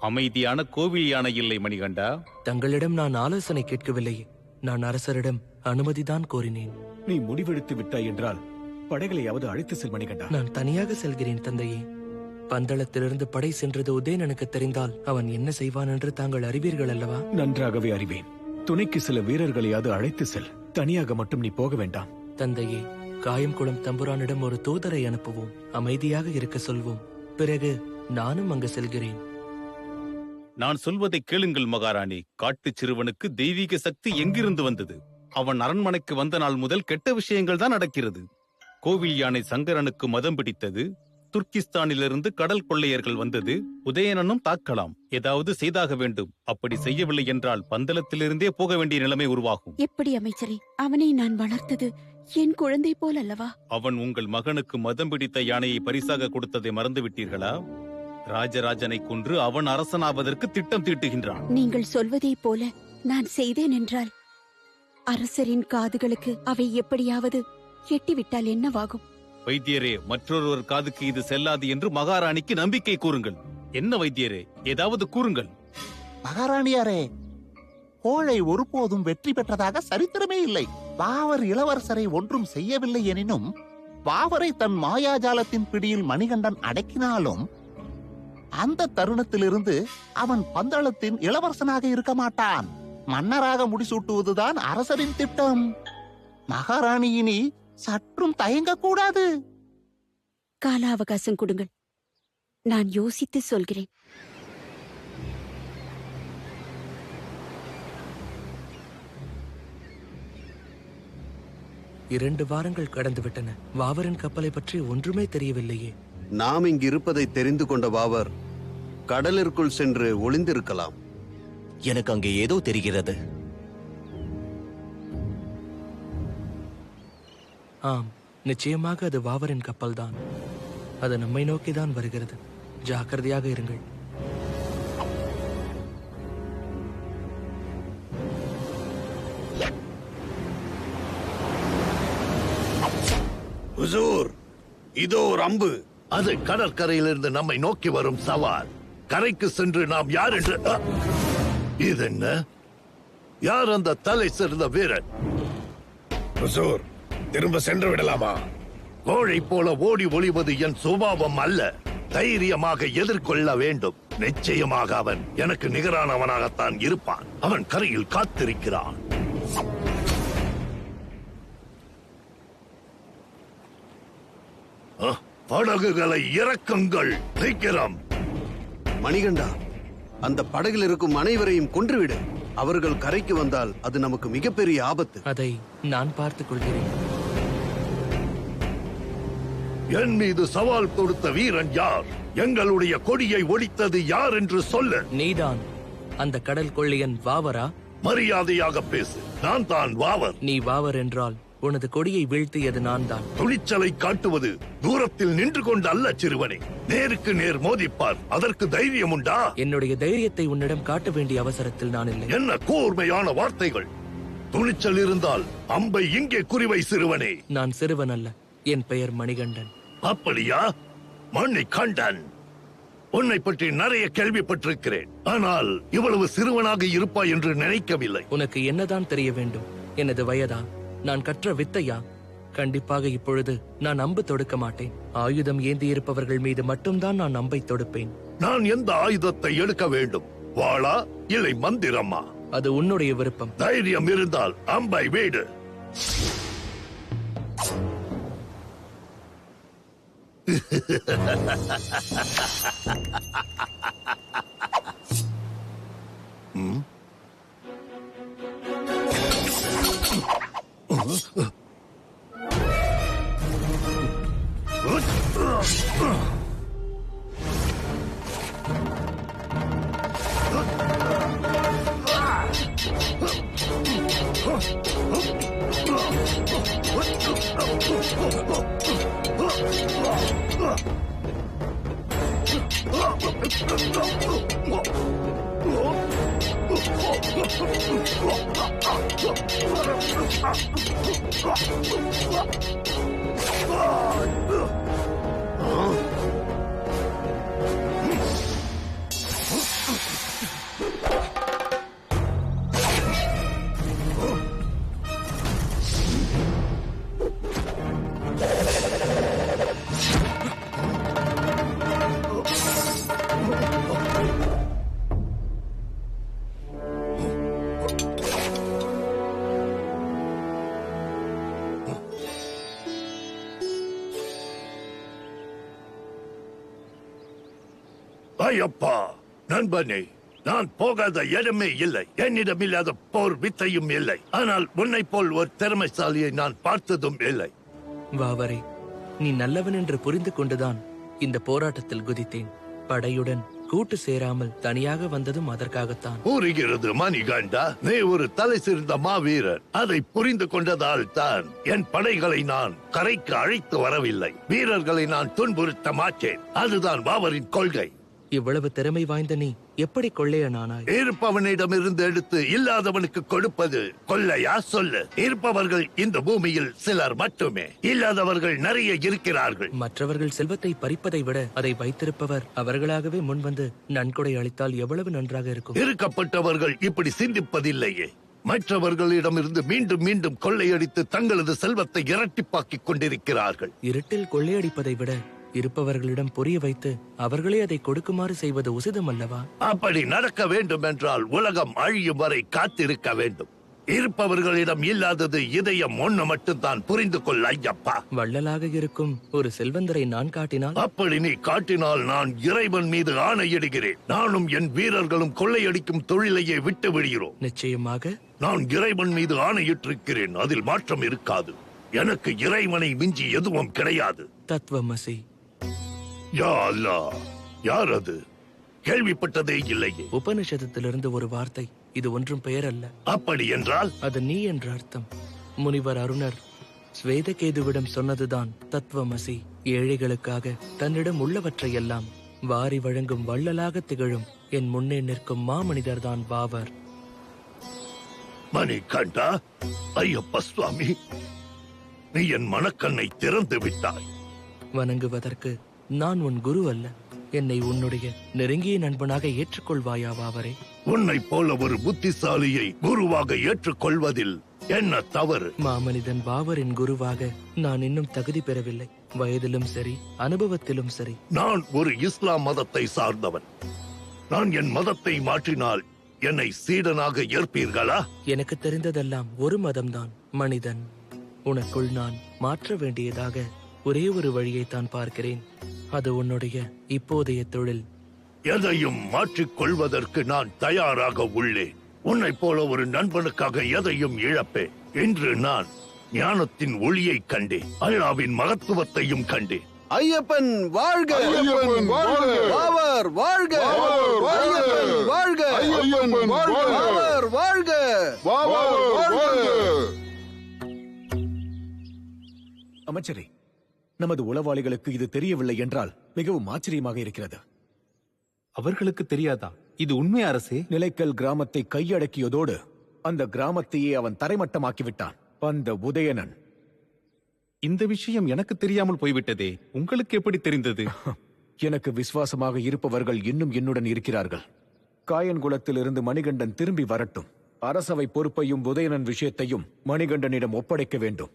அமைதியான கோவில் யானை இல்லை மணிகண்டா. தங்களிடம் நான் ஆலோசனை கேட்கவில்லையே. நான் அரசரிடம் அனுமதிதான் கோரினேன். நீ முடிவெடுத்து விட்டாய் என்றால் படைகளையாவது அழைத்து செல் மணிகண்டா. நான் தனியாக செல்கிறேன் தந்தையே. பந்தளத்திலிருந்து படை சென்றது உதயணனுக்கு தெரிந்தால் அவன் என்ன செய்வான் என்று தாங்கள் அறிவீர்கள் அல்லவா? நன்றாகவே அறிவேன். துணைக்கு சில வீரர்களையாவது அழைத்து செல். தனியாக மட்டும் நீ போக வேண்டாம். தந்தையே, காயம்குளம் தம்புரானிடம் ஒரு தூதரை அனுப்புவோம். அமைதியாக இருக்க சொல்வோம். பிறகு நானும் அங்கு செல்கிறேன். நான் சொல்வதை கேளுங்கள் மகாராணி. காட்டுச் சிறுவனுக்கு தெய்வீக சக்தி எங்கிருந்து வந்தது? அவன் அரண்மனைக்கு வந்த நாள் முதல் கெட்ட விஷயங்கள் தான் நடக்கிறது. கோவில் யானை சங்கரனுக்கு மதம் பிடித்தது. துர்க்கிஸ்தானிலிருந்து கடல் கொள்ளையர்கள் வந்தது. உதயணனும் தாக்கலாம். ஏதாவது செய்தாக வேண்டும். அப்படி செய்யவில்லை என்றால் பந்தளத்திலிருந்தே போக வேண்டிய நிலைமை உருவாகும். எப்படி அமைச்சரே? அவனை நான் வளர்த்தது என் குழந்தை போல் அல்லவா? அவன் உங்கள் மகனுக்கு மதம் பிடித்த யானையை பரிசாக கொடுத்ததை மறந்துவிட்டீர்களா? ராஜராஜனை கொன்று அவன் அரசனாவதற்கு திட்டம் தீட்டுகின்றான். நீங்கள் சொல்வதைப் போல நான் செய்தேன் என்றால் அரசரின் காதுகளுக்கு அவை எப்படியாவது எட்டிவிட்டால் என்னவாகும்? வைத்தியரே, மற்றொருவர் காதுக்கு இது செல்லாது என்று மகாராணிக்கு நம்பிக்கை கூறுங்கள். என்ன வைத்தியரே, ஏதாவது கூறுங்கள். மகாராணியாரே, கோழை ஒருபோதும் வெற்றி பெற்றதாக சரித்திரமே இல்லை. வாவர் இளவரசரை ஒன்றும் செய்யவில்லை எனினும் வாவரை தன் மாயாஜாலத்தின் பிடியில் மணிகண்டன் அடக்கினாலும் அந்த தருணத்திலிருந்து அவன் பந்தளத்தின் இளவரசனாக இருக்க மாட்டான். மன்னராக முடிசூட்டுவதுதான் அரசரின் திட்டம். மகாராணி இனி சற்றும் தயங்கக்கூடாது. கால அவகாசம் கொடுங்கள், நான் யோசித்து சொல்கிறேன். இரண்டு வாரங்கள் கடந்துவிட்டன. வாவரின் கப்பலை பற்றி ஒன்றுமே தெரியவில்லையே. நாம் இங்கு இருப்பதை தெரிந்து கொண்ட வாவர் கடலிற்குள் சென்று ஒளிந்திருக்கலாம். எனக்கு அங்கே ஏதோ தெரிகிறது. ஆம், நிச்சயமாக அது வாவரின் கப்பல்தான். அது நம்மை நோக்கிதான் வருகிறது. ஜாக்கிரதையாக இருங்கள். ஹுசூர், இதோ ஒரு அம்பு. அது கடற்கரையிலிருந்து நம்மை நோக்கி வரும் சவால். கரைக்கு சென்று நாம் யார் என்று... இது என்ன? யார் அந்த தலை சிறந்த வீரன்? ஹுசூர், திரும்ப சென்று விடலாமா? கோழை போல ஓடி ஒளிவது என் சுபாவம் அல்ல. தைரியமாக எதிர்கொள்ள வேண்டும். நிச்சயமாக அவன் எனக்கு நிகரானவனாகத்தான் இருப்பான். அவன் கரையில் காத்திருக்கிறான். படகுகளை இறக்குங்கள், சீக்கிரம். மணிகண்டா, அந்த படகில் இருக்கும் அனைவரையும் கொன்றுவிடு. அவர்கள் கரைக்கு வந்தால் அது நமக்கு மிகப்பெரிய ஆபத்து. அதை நான் பார்த்துக் கொள்கிறேன். என் மீது சவால் கொடுத்த வீரன் யார்? எங்களுடைய கொடியை ஒடித்தது யார் என்று சொல்லு. நீதான் அந்த கடல் கொள்ளையன் வாவரா? மரியாதையாக பேசு. நான் தான் வாவர். நீ வாவர் என்றால் உனது கொடியை வீழ்த்தியது நான் தான். துணிச்சலை காட்டுவது தூரத்தில் நின்று கொண்டு அல்ல சிறுவனே. நேருக்கு நேர் மோதிப்பார். அதற்கு தைரியம் உண்டா? என்னுடைய தைரியத்தை உன்னிடம் காட்ட வேண்டிய அவசரத்தில் நான் இல்லை. என்ன கூர்மையான வார்த்தைகள்! துணிச்சல் இருந்தால் அம்பை இங்கே குறிவை சிறுவனே. நான் சிறுவன் அல்ல. என் பெயர் மணிகண்டன். அப்படியா? மணிகண்டன், உன்னை பற்றி நிறைய கேள்விப்பட்டிருக்கிறேன். ஆனால் இவ்வளவு சிறுவனாக இருப்பாய் என்று நினைக்கவில்லை. உனக்கு என்னதான் தெரிய வேண்டும்? எனது வயதா? நான் கற்ற வித்தையா? கண்டிப்பாக இப்பொழுது நான் அம்பு தொடுக்க மாட்டேன். ஆயுதம் ஏந்தி இருப்பவர்கள் மீது மட்டும்தான் நான் அம்பை தொடுப்பேன். நான் எந்த ஆயுதத்தை எடுக்க வேண்டும்? வாளா இல்லை மந்திரமா? அது உன்னுடைய விருப்பம். தைரியம் இருந்தால் அம்பை வீடு. ஐயப்பா, நண்பனே, நான் போகாத இடமே இல்லை. என்னிடம் இல்லாத போர் வித்தையும் இல்லை. ஆனால் உன்னை போல் ஒரு திறமைசாலியை நான் பார்த்ததும் இல்லை. வாவரே, நீ நல்லவன் என்று புரிந்து கொண்டுதான் இந்த போராட்டத்தில் குதித்தேன். படையுடன் கூட்டு சேராமல் தனியாக வந்ததும் அதற்காகத்தான். புரிகிறது மணிகண்டா, நீ ஒரு தலை சிறந்த மாவீரர். அதை புரிந்து கொண்டதால் தான் என் படைகளை நான் கரைக்கு அழைத்து வரவில்லை. வீரர்களை நான் துன்புறுத்த மாட்டேன். அதுதான் பாபரின் கொள்கை. இவ்வளவு திறமை வாய்ந்த நீ எப்படி கொள்ளையனானாய்? இருப்பவனிடமிருந்து எடுத்து இல்லாதவனுக்கு கொடுப்பது கொள்ளையா? சொல்லு. இருப்பவர்கள் இந்த பூமியில் சிலர் மட்டுமே, இல்லாதவர்கள் நிறைய இருக்கிறார்கள். மற்றவர்கள் செல்வத்தை பறிப்பதை விட அதை வைத்திருப்பவர் அவர்களாகவே முன்வந்து நன்கொடை அளித்தால் எவ்வளவு நன்றாக இருக்கும். இருக்கப்பட்டவர்கள் இப்படி சிந்திப்பதில்லையே. மற்றவர்களிடமிருந்து மீண்டும் மீண்டும் கொள்ளையடித்து தங்களது செல்வத்தை இரட்டிப்பாக்கிக் கொண்டிருக்கிறார்கள். இருட்டில் கொள்ளையடிப்பதை விட இருப்பவர்களிடம் புரிய வைத்து அவர்களே அதை கொடுக்குமாறு செய்வது உசிதம் அல்லவா? அப்படி நடக்க வேண்டும் என்றால் உலகம் அழியும் வரை காத்திருக்க வேண்டும். இருப்பவர்களிடம் இல்லாதது இதயம் ஒண்ணு மட்டும்தான். புரிந்து கொள் ஐயப்பா. வள்ளலாக இருக்கும் ஒரு செல்வந்தரை நான் காட்டினால்? அப்படி நீ காட்டினால் நான் இறைவன் மீது ஆணையிடுகிறேன், நானும் என் வீரர்களும் கொள்ளையடிக்கும் தொழிலையே விட்டு விடுகிறோம். நிச்சயமாக நான் இறைவன் மீது ஆணையிட்டிருக்கிறேன். அதில் மாற்றம் இருக்காது. எனக்கு இறைவனை மிஞ்சி எதுவும் கிடையாது. தத்துவமசி. யா அல்லாஹ், யார் அது? கேள்விப்பட்டதே இல்லையே. உபனிஷதத்திலிருந்து ஒரு வார்த்தை. இது ஒன்றும் பெயர் அல்ல. அப்படி என்றால் அது நீ என்ற அர்த்தம். முனிவர் அருணர் ஸ்வேதகேதுவிடம் சொன்னதுதான் தத்துவமசி. ஏழைகளுக்காக தன்னிடம் உள்ளவற்றையெல்லாம் வாரி வழங்கும் வள்ளலாக திகழும் என் முன்னே நிற்கும் மாமனிதர்தான் பாபர். மணிகண்டா, ஐயப்ப சுவாமி, நீ என் மனக்கண்ணை திறந்து விட்டாய். வணங்குவதற்கு நான் உன் குரு அல்ல. என்னை உன்னுடைய நெருங்கிய நண்பனாக ஏற்றுக்கொள்வாயா பாபரே? உன்னை போல ஒரு புத்திசாலியை குருவாக ஏற்றுக்கொள்வதில் என்ன தவறு? மாமனிதன் பாபரின் குருவாக நான் இன்னும் தகுதி பெறவில்லை. வயதிலும் சரி, அனுபவத்திலும் சரி. நான் ஒரு இஸ்லாம் மதத்தை சார்ந்தவன். நான் என் மதத்தை மாற்றினால் என்னை சீடனாக ஏற்பீர்களா? எனக்கு தெரிந்ததெல்லாம் ஒரு மதம்தான், மனிதன். உனக்குள் நான் மாற்ற வேண்டியதாக ஒரே ஒரு வழியை தான் பார்க்கிறேன். அது உன்னுடைய இப்போதைய தொழில். எதையும் மாற்றிக் கொள்வதற்கு நான் தயாராக உள்ளேன். உன்னை போல ஒரு நண்பனுக்காக எதையும் இழப்பேன். இன்று நான் ஞானத்தின் ஒளியை கண்டேன், அல்லாவின் மகத்துவத்தையும் கண்டேன். ஐயப்பன் வாழ்க! ஐயப்பன் வாழ்க! பாபர் வாழ்க! ஐயப்பன் வாழ்க! ஐயப்பன் வாழ்க! பாபர் வாழ்க! பாபர் வாழ்க! அமைச்சரே, நமது உளவாளிகளுக்கு இது தெரியவில்லை என்றால் மிகவும் ஆச்சரியமாக இருக்கிறது. அவர்களுக்கு தெரியாதா? இது உண்மை அரசே. நிலைக்கல் கிராமத்தை கையடக்கியதோடு அந்த கிராமத்தையே அவன் தரைமட்டமாக்கிவிட்டான். அந்த உதயணன். இந்த விஷயம் எனக்கு தெரியாமல் போய்விட்டதே. உங்களுக்கு எப்படி தெரிந்தது? எனக்கு விசுவாசமாக இருப்பவர்கள் இன்னும் என்னுடன் இருக்கிறார்கள். காயன்குளத்திலிருந்து மணிகண்டன் திரும்பி வரட்டும். அரசவை பொறுப்பையும் உதயணன் விஷயத்தையும் மணிகண்டனிடம் ஒப்படைக்க வேண்டும்.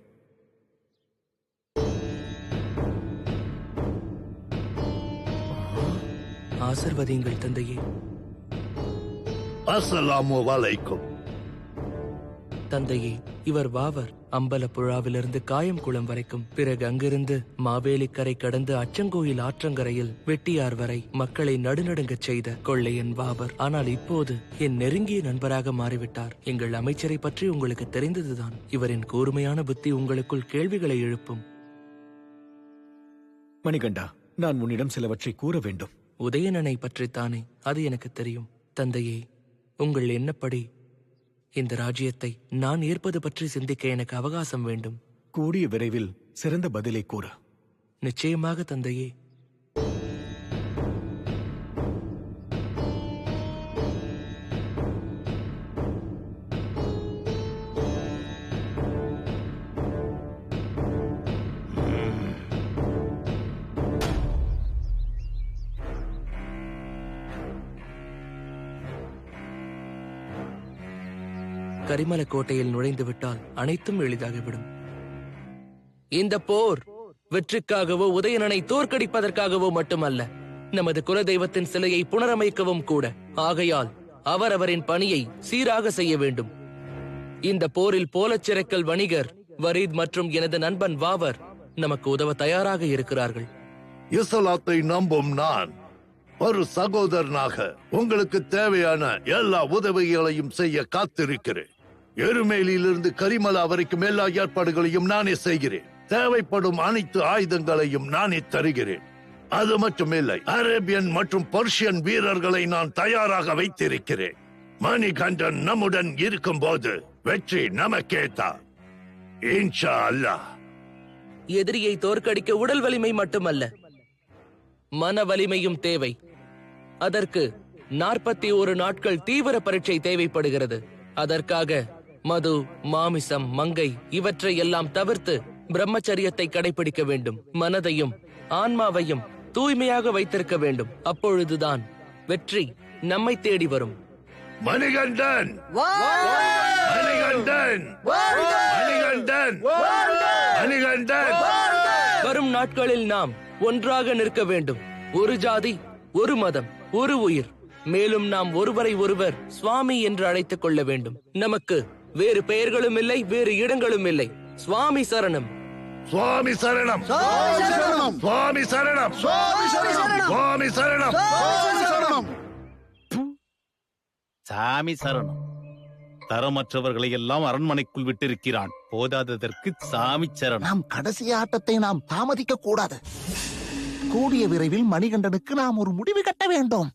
ஆசிர்வதியுங்கள் தந்தையே. அஸ்ஸலாமு அலைக்கும். தந்தையே, இவர் வாவர். அம்பலப்புழாவிலிருந்து காயம்குளம் வரைக்கும், பிறகு அங்கிருந்து மாவேலிக்கரை கடந்து அச்சங்கோயில் ஆற்றங்கரையில் வெட்டியார் வரை மக்களை நடுநடுங்கச் செய்த கொள்ளையன் வாவர். ஆனால் இப்போது என் நெருங்கிய நண்பராக மாறிவிட்டார். எங்கள் அமைச்சரை பற்றி உங்களுக்கு தெரிந்ததுதான். இவரின் கூர்மையான புத்தி உங்களுக்குள் கேள்விகளை எழுப்பும். மணிகண்டா, நான் உன்னிடம் சிலவற்றை கூற வேண்டும். உதயணனை பற்றித்தானே? அது எனக்கு தெரியும். தந்தையே, உங்கள் எண்ணப்படி இந்த ராஜ்யத்தை நான் ஏற்பது பற்றி சிந்திக்க எனக்கு அவகாசம் வேண்டும். கூடிய விரைவில் சிறந்த பதிலை கூற. நிச்சயமாக தந்தையே. கரிமல கோட்டையில் நுழைந்து விட்டால் அனைத்தும் எளிதாகிவிடும். இந்த போர் வெற்றிக்காகவோ உதயணனை தோற்கடிப்பதற்காகவோ மட்டுமல்ல, நமது குலதெய்வத்தின் சிலையை புனரமைக்கவும் கூட. ஆகையால் அவரவரின் பணியை சீராக செய்ய வேண்டும். இந்த போரில் போலச்சிறைக்கல் வணிகர் வரீத் மற்றும் எனது நண்பன் வாவர் நமக்கு உதவ தயாராக இருக்கிறார்கள். இஸ்லாத்தை நம்பும் நான் ஒரு சகோதரனாக உங்களுக்கு தேவையான எல்லா உதவிகளையும் செய்ய காத்திருக்கிறேன். எருமேலியிலிருந்து கரிமலா வரைக்கும் எல்லா ஏற்பாடுகளையும் நானே செய்கிறேன். தேவைப்படும் அனைத்து ஆயுதங்களையும் நானே தருகிறேன். அது மட்டுமில்லை, அரேபியன் மற்றும் பர்ஷியன் வீரர்களை நான் தயாராக வைத்திருக்கிறேன். மணிகண்டன் நம்முடன் இருக்கும்போது வெற்றி நமக்கேதான். இன்ஷா அல்லாஹ். எதிரியை தோற்கடிக்க உடல் வலிமை மட்டுமல்ல, மன வலிமையும் தேவை. அதற்கு 41 நாட்கள் தீவிர பரீட்சை தேவைப்படுகிறது. அதற்காக மது, மாமிசம், மங்கை இவற்றை எல்லாம் தவிர்த்து பிரம்மச்சரியத்தை கடைபிடிக்க வேண்டும். மனதையும் ஆன்மாவையும் தூய்மையாக வைத்திருக்க வேண்டும். அப்பொழுதுதான் வெற்றி நம்மை தேடி வரும். மணிகண்டன், மணிகண்டன், மணிகண்டன், மணிகண்டன். வரும் நாட்களில் நாம் ஒன்றாக நிற்க வேண்டும். ஒரு ஜாதி, ஒரு மதம், ஒரு உயிர். மேலும் நாம் ஒருவரை ஒருவர் சுவாமி என்று அழைத்துக் கொள்ள வேண்டும். நமக்கு வேறு பெயர்களும் இல்லை, வேறு இடங்களும் இல்லை. சுவாமி சரணம், சுவாமி சரணம், சுவாமி சரணம், சுவாமி சரணம். சாமி சரணம். தரமற்றவர்களை எல்லாம் அரண்மனைக்குள் விட்டிருக்கிறான். போதாததற்கு சாமி சரணம். நாம் கடைசி ஆட்டத்தை நாம் தாமதிக்க கூடாது. கூடிய விரைவில் மணிகண்டனுக்கு நாம் ஒரு முடிவு கட்ட வேண்டும்.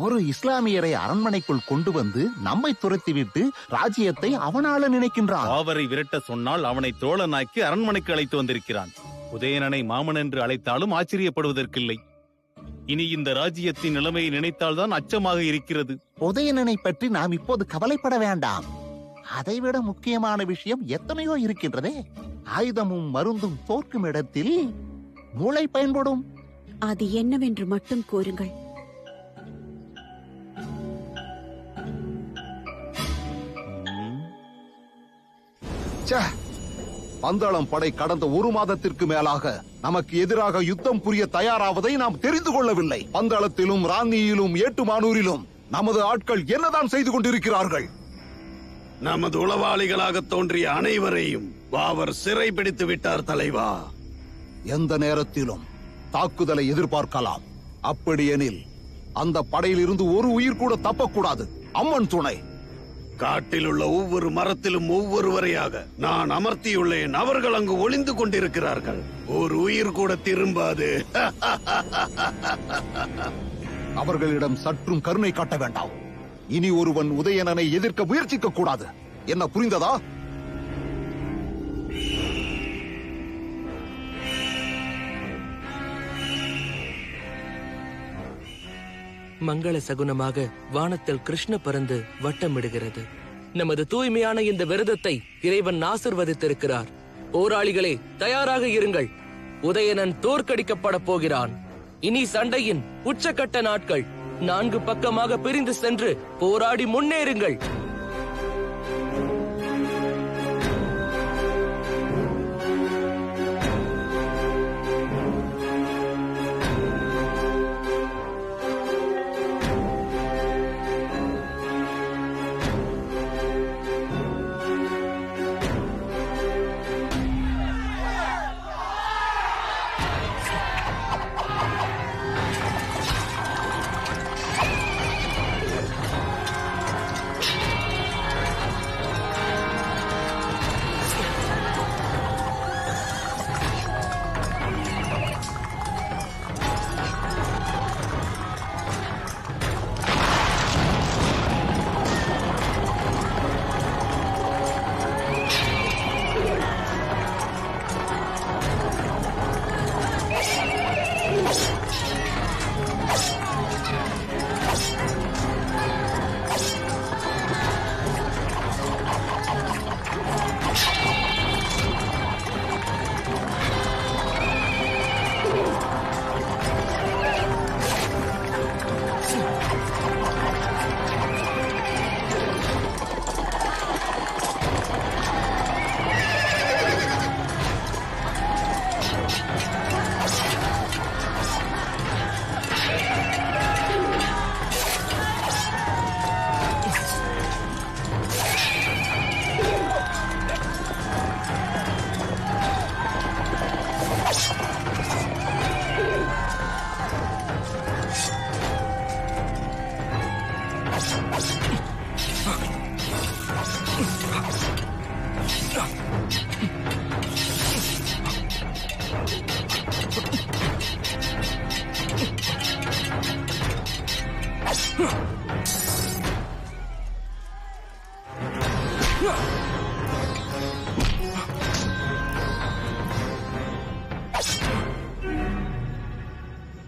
ஒரு இஸ்லாமியரை அரண்மனைக்குள் கொண்டு வந்து நம்மை துரத்திவிட்டு ராஜ்யத்தை அவனால நினைக்கின்றான். அவரை விரட்ட சொன்னால் அவனை தோழனாக்கி அரண்மனைக்கு அழைத்து வந்திருக்கிறான். உதயணனை மாமன் என்று அழைத்தாலும் ஆச்சரியப்படுவதற்கில்லை. இனி இந்த ராஜ்யத்தின் நிலைமையை நினைத்தால்தான் அச்சமாக இருக்கிறது. உதயணனை பற்றி நாம் இப்போது கவலைப்பட வேண்டாம். அதைவிட முக்கியமான விஷயம் எத்தனையோ இருக்கின்றதே. ஆயுதமும் மருந்தும் தோற்கும் இடத்தில் மூளை பயன்படும். அது என்னவென்று மட்டும் கூறுங்கள். பந்தாளம் படை கடந்த 1 மாதத்திற்கு மேலாக நமக்கு எதிராக யுத்தம் புரிய தயாராவதை நாம் தெரிந்து கொள்ளவில்லை. பந்தாளத்திலும் ராந்தியிலும் ஏட்டுமானூரிலும் நமது ஆட்கள் என்னதான் செய்து கொண்டிருக்கிறார்கள்? நமது உளவாளிகளாக தோன்றிய அனைவரையும் பாவர் சிறை பிடித்து விட்டார் தலைவா. எந்த நேரத்திலும் தாக்குதலை எதிர்பார்க்கலாம். அப்படியெனில் அந்த படையிலிருந்து ஒரு உயிர் கூட தப்பக்கூடாது. அம்மன் துணை. காட்டில் உள்ள ஒவ்வொரு மரத்திலும் ஒவ்வொருவரையாக நான் அமர்த்தியுள்ளேன். அவர்கள் அங்கு ஒளிந்து கொண்டிருக்கிறார்கள். ஒரு உயிர் கூட திரும்பாது. அவர்களிடம் சற்றும் கருணை காட்ட வேண்டாம். இனி ஒருவன் உதயணனை எதிர்க்க முயற்சிக்க கூடாது. என்ன புரிந்ததா? மங்கள சகுனமாக வானத்தில் கிருஷ்ண பருந்து வட்டமிடுகிறது. நமது தூய்மையான இந்த விரதத்தை இறைவன் ஆசிர்வதித்திருக்கிறார். போராளிகளே, தயாராக இருங்கள். உதயணன் தோற்கடிக்கப்பட போகிறான். இனி சண்டையின் உச்சக்கட்ட நாட்கள். 4 பக்கமாக பிரிந்து சென்று போராடி முன்னேறுங்கள்.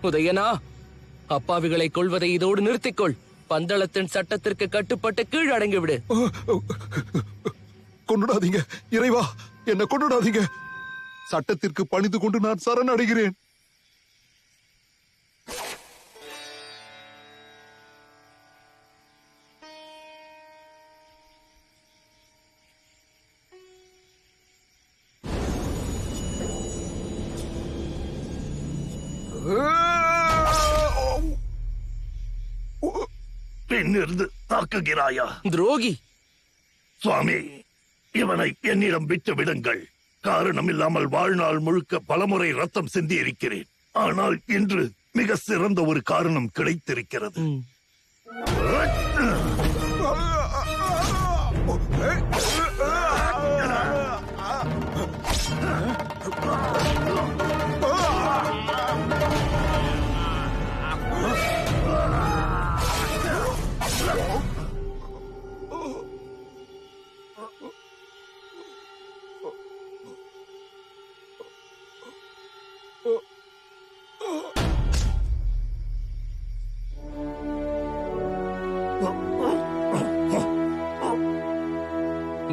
உதயனா, அப்பாவிகளை கொள்வதை இதோடு நிறுத்திக்கொள். பந்தளத்தின் சட்டத்திற்கு கட்டுப்பட்டு கீழடங்கி விடு. கொண்டுடாதீங்க இறைவா, என்ன கொண்டுடாதீங்க. சட்டத்திற்கு பணிந்து கொண்டு நான் சரணடைகிறேன். பின்னிருந்து தாக்குகிறாயா? துரோகி! சுவாமி, இவனை என்னிடம் விட்டு விடுங்கள். காரணம் இல்லாமல் வாழ்நாள் முழுக்க பலமுறை ரத்தம் சிந்தி இருக்கிறேன். ஆனால் இன்று மிக சிறந்த ஒரு காரணம் கிடைத்திருக்கிறது.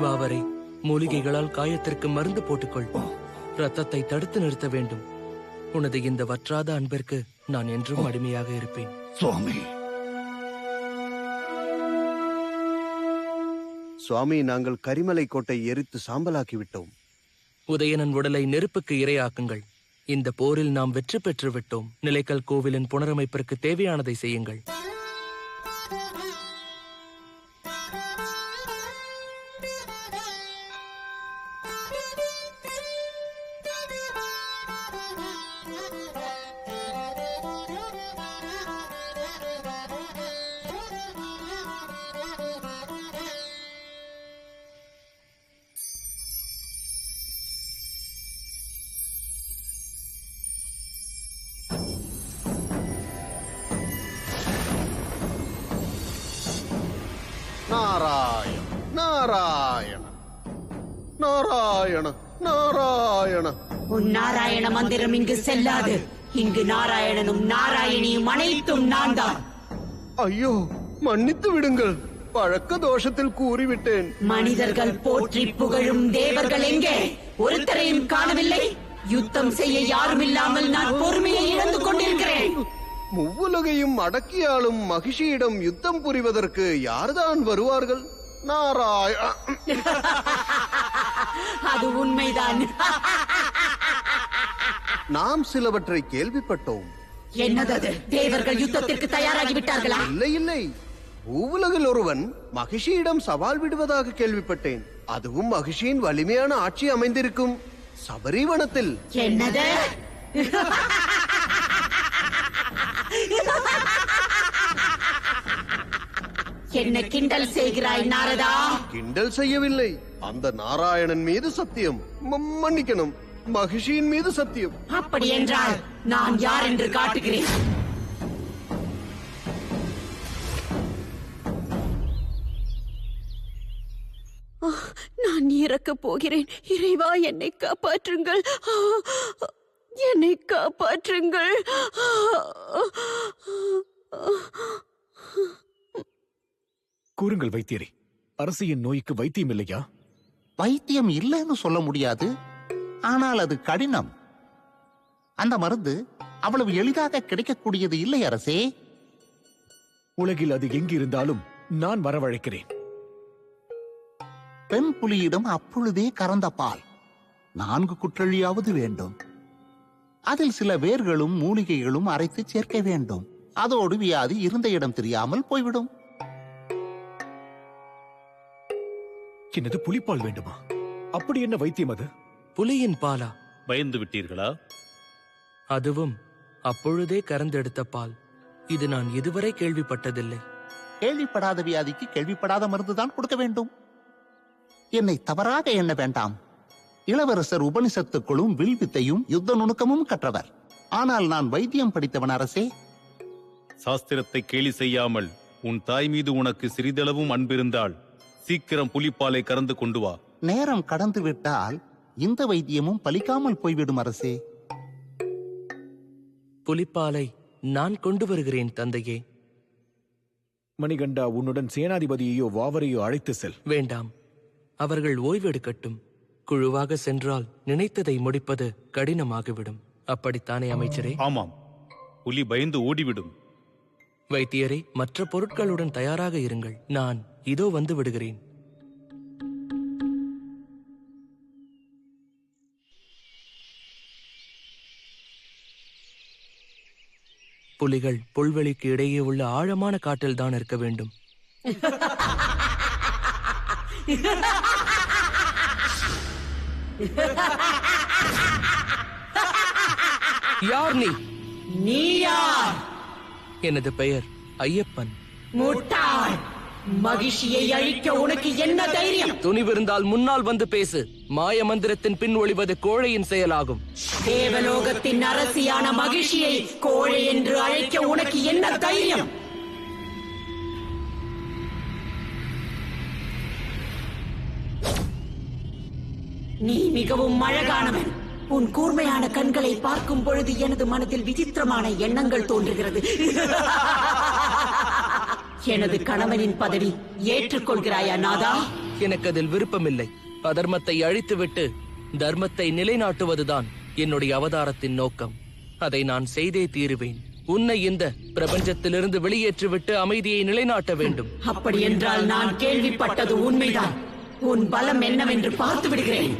வாவரை, மூலிகைகளால் காயத்திற்கு மருந்து போட்டுக்கொள். ரத்தத்தை தடுத்து நிறுத்த வேண்டும். உனது இந்த வற்றாத அன்பிற்கு நான் என்றும் அடிமையாக இருப்பேன். சுவாமி, சுவாமி, நாங்கள் கரிமலை கோட்டை எரித்து சாம்பலாக்கி விட்டோம். உதயணன் உடலை நெருப்புக்கு இரையாக்குங்கள். இந்த போரில் நாம் வெற்றி பெற்று விட்டோம். நிலைக்கல் கோவிலின் புனரமைப்பிற்கு தேவையானதை செய்யுங்கள். நாராயண நாராயண நாராயண நாராயண. உன் நாராயண மந்திரம் இங்கு செல்லாது. இங்கு நாராயணனும் நாராயணியும் அனைத்தும் நான் தான். ஐயோ, மன்னித்து விடுங்கள். பழக்க தோஷத்தில் கூறிவிட்டேன். மனிதர்கள் போற்றி புகழும் தேவர்கள் எங்கே? ஒருத்தரையும் காணவில்லை. யுத்தம் செய்ய யாரும் இல்லாமல் நான் பொறுமையை இழந்து கொண்டிருக்கிறேன். முவ்வுலகையும் அடக்கியாளும் மகிஷியிடம் யுத்தம் புரிவதற்கு யார்தான் வருவார்கள்? நாராயண. அது உண்மைதான். நாம் சிலவற்றை கேள்விப்பட்டோம். என்னது? தேவர்கள் யுத்தத்திற்கு தயாராகி விட்டார்களா? இல்லை இல்லை, பூவுலகில் ஒருவன் மகிஷியிடம் சவால் விடுவதாக கேள்விப்பட்டேன். அதுவும் மகிஷியின் வலிமையான ஆட்சி அமைந்திருக்கும் சபரிவனத்தில். என்னது? என்ன கிண்டல் செய்கிறாய் நாரதா? கிண்டல் செய்யவில்லை. அந்த நாராயணன் மீது சத்தியம். மன்னிக்கணும், மகிஷியின் மீது சத்தியம். அப்படி என்றால் நான் யார் என்று காட்டுகிறேன். நான் இறக்கப் போகிறேன். இறைவா, என்னை காப்பாற்றுங்கள். என்னை காப்பாற்றுங்கள். கூறுங்கள் வைத்தியரே, அரசியின் நோய்க்கு வைத்தியம் இல்லையா? வைத்தியம் இல்லைன்னு சொல்ல முடியாது, ஆனால் அது கடினம். அந்த மருந்து அவ்வளவு எளிதாக கிடைக்கக்கூடியது இல்லை அரசே. உலகில் அது எங்கிருந்தாலும் நான் வரவழைக்கிறேன். பெண் புலியிடம் அப்பொழுதே கறந்த பால் 4 குற்றழியாவது வேண்டும். அதில் சில வேர்களும் மூலிகைகளும் அரைத்து சேர்க்க வேண்டும். அதோடு வியாதி இருந்த இடம் தெரியாமல் போய்விடும். என்னது, புலிப்பால் வேண்டுமா? அப்படி என்ன வைத்தியம் அது? புலியின் பாலா? பயந்து விட்டீர்களா? அதுவும் அப்பொழுதே கறந்தெடுத்த பால். இது நான் இதுவரை கேள்விப்பட்டதில்லை. கேள்விப்படாத வியாதிக்கு கேள்விப்படாத மருந்துதான் கொடுக்க வேண்டும். என்னை தவறாக எண்ண வேண்டாம். இளவரசர் உபனிஷத்துக்களும் வில்வித்தையும் யுத்த நுணுக்கமும் கற்றவர். ஆனால் நான் வைத்தியம் படித்தவன் அரசே. சாஸ்திரத்தை கேலி செய்யாமல் உன் தாய் மீது உனக்கு சிறிதளவும் அன்பிருந்தால் சீக்கிரம் புலிப்பாலை கறந்து கொண்டு வா. நேரம் கடந்து விட்டால் இந்த வைத்தியமும் பலிக்காமல் போய்விடும் அரசே. புலிப்பாலை நான் கொண்டு வருகிறேன் தந்தையே. மணிகண்டா, உன்னுடன் சேனாதிபதியையோ வாவரையோ அழைத்து செல். வேண்டாம், அவர்கள் ஓய்வெடுக்கட்டும். குழுவாக சென்றால் நினைத்ததை முடிப்பது கடினமாகிவிடும். அப்படித்தானே அமைச்சரே? ஆமாம், புலி பயந்து ஓடிவிடும். வைத்தியரே, மற்ற பொருட்களுடன் தயாராக இருங்கள். நான் இதோ வந்து விடுகிறேன். புலிகள் புல்வெளிக்கு இடையே உள்ள ஆழமான காட்டில் தான் இருக்க வேண்டும். யார் நீ? நீ யார்? எனது பெயர் ஐயப்பன். முட்டாள்! மகிழ்ச்சியை அழிக்க உனக்கு என்ன தைரியம்? துணிவிருந்தால் முன்னால் வந்து பேசு. மாய மந்திரத்தின் பின் ஒளிவது கோழையின் செயலாகும். தேவலோகத்தின் அரசியான மகிழ்ச்சியை கோழை என்று அழைக்க உனக்கு என்ன தைரியம்? நீ மிகவும் அழகானவன். உன் கூர்மையான கண்களை பார்க்கும் பொழுது எனது மனதில் விசித்திரமான எண்ணங்கள் தோன்றுகிறது. எனது கணவனின் பதவி ஏற்றுக்கொள்கிறாயா நாதா? எனக்கு அதில் விருப்பமில்லை. அதர்மத்தை அழித்துவிட்டு தர்மத்தை நிலைநாட்டுவதுதான் என்னுடைய அவதாரத்தின் நோக்கம். அதை நான் செய்தே தீருவேன். உன்னை இந்த பிரபஞ்சத்திலிருந்து வெளியேற்றிவிட்டு அமைதியை நிலைநாட்ட வேண்டும். அப்படி என்றால் நான் கேள்விப்பட்டது உண்மைதான். உன் பலம் என்னவென்று பார்த்து விடுகிறேன்.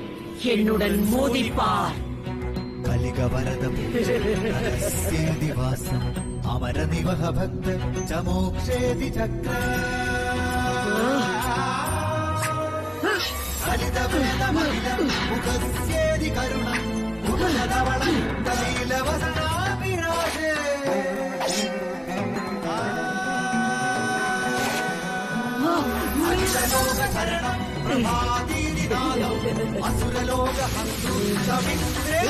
என்னுடன் மோதிப்பார். கலிகவரதம் ரகஸ்யேதிவாசம் அமரதிவஹ பக்த சமோக்ஷேதி சக்ர கலிதவேதமகிலம் முகஸ்யேதி கருணம் முகதவளம் தலீலவசனா விராஜே அகிலலோக சரணம் பிரபாதீதி நாதம் அசுரலோக ஹந்து சவித்ரே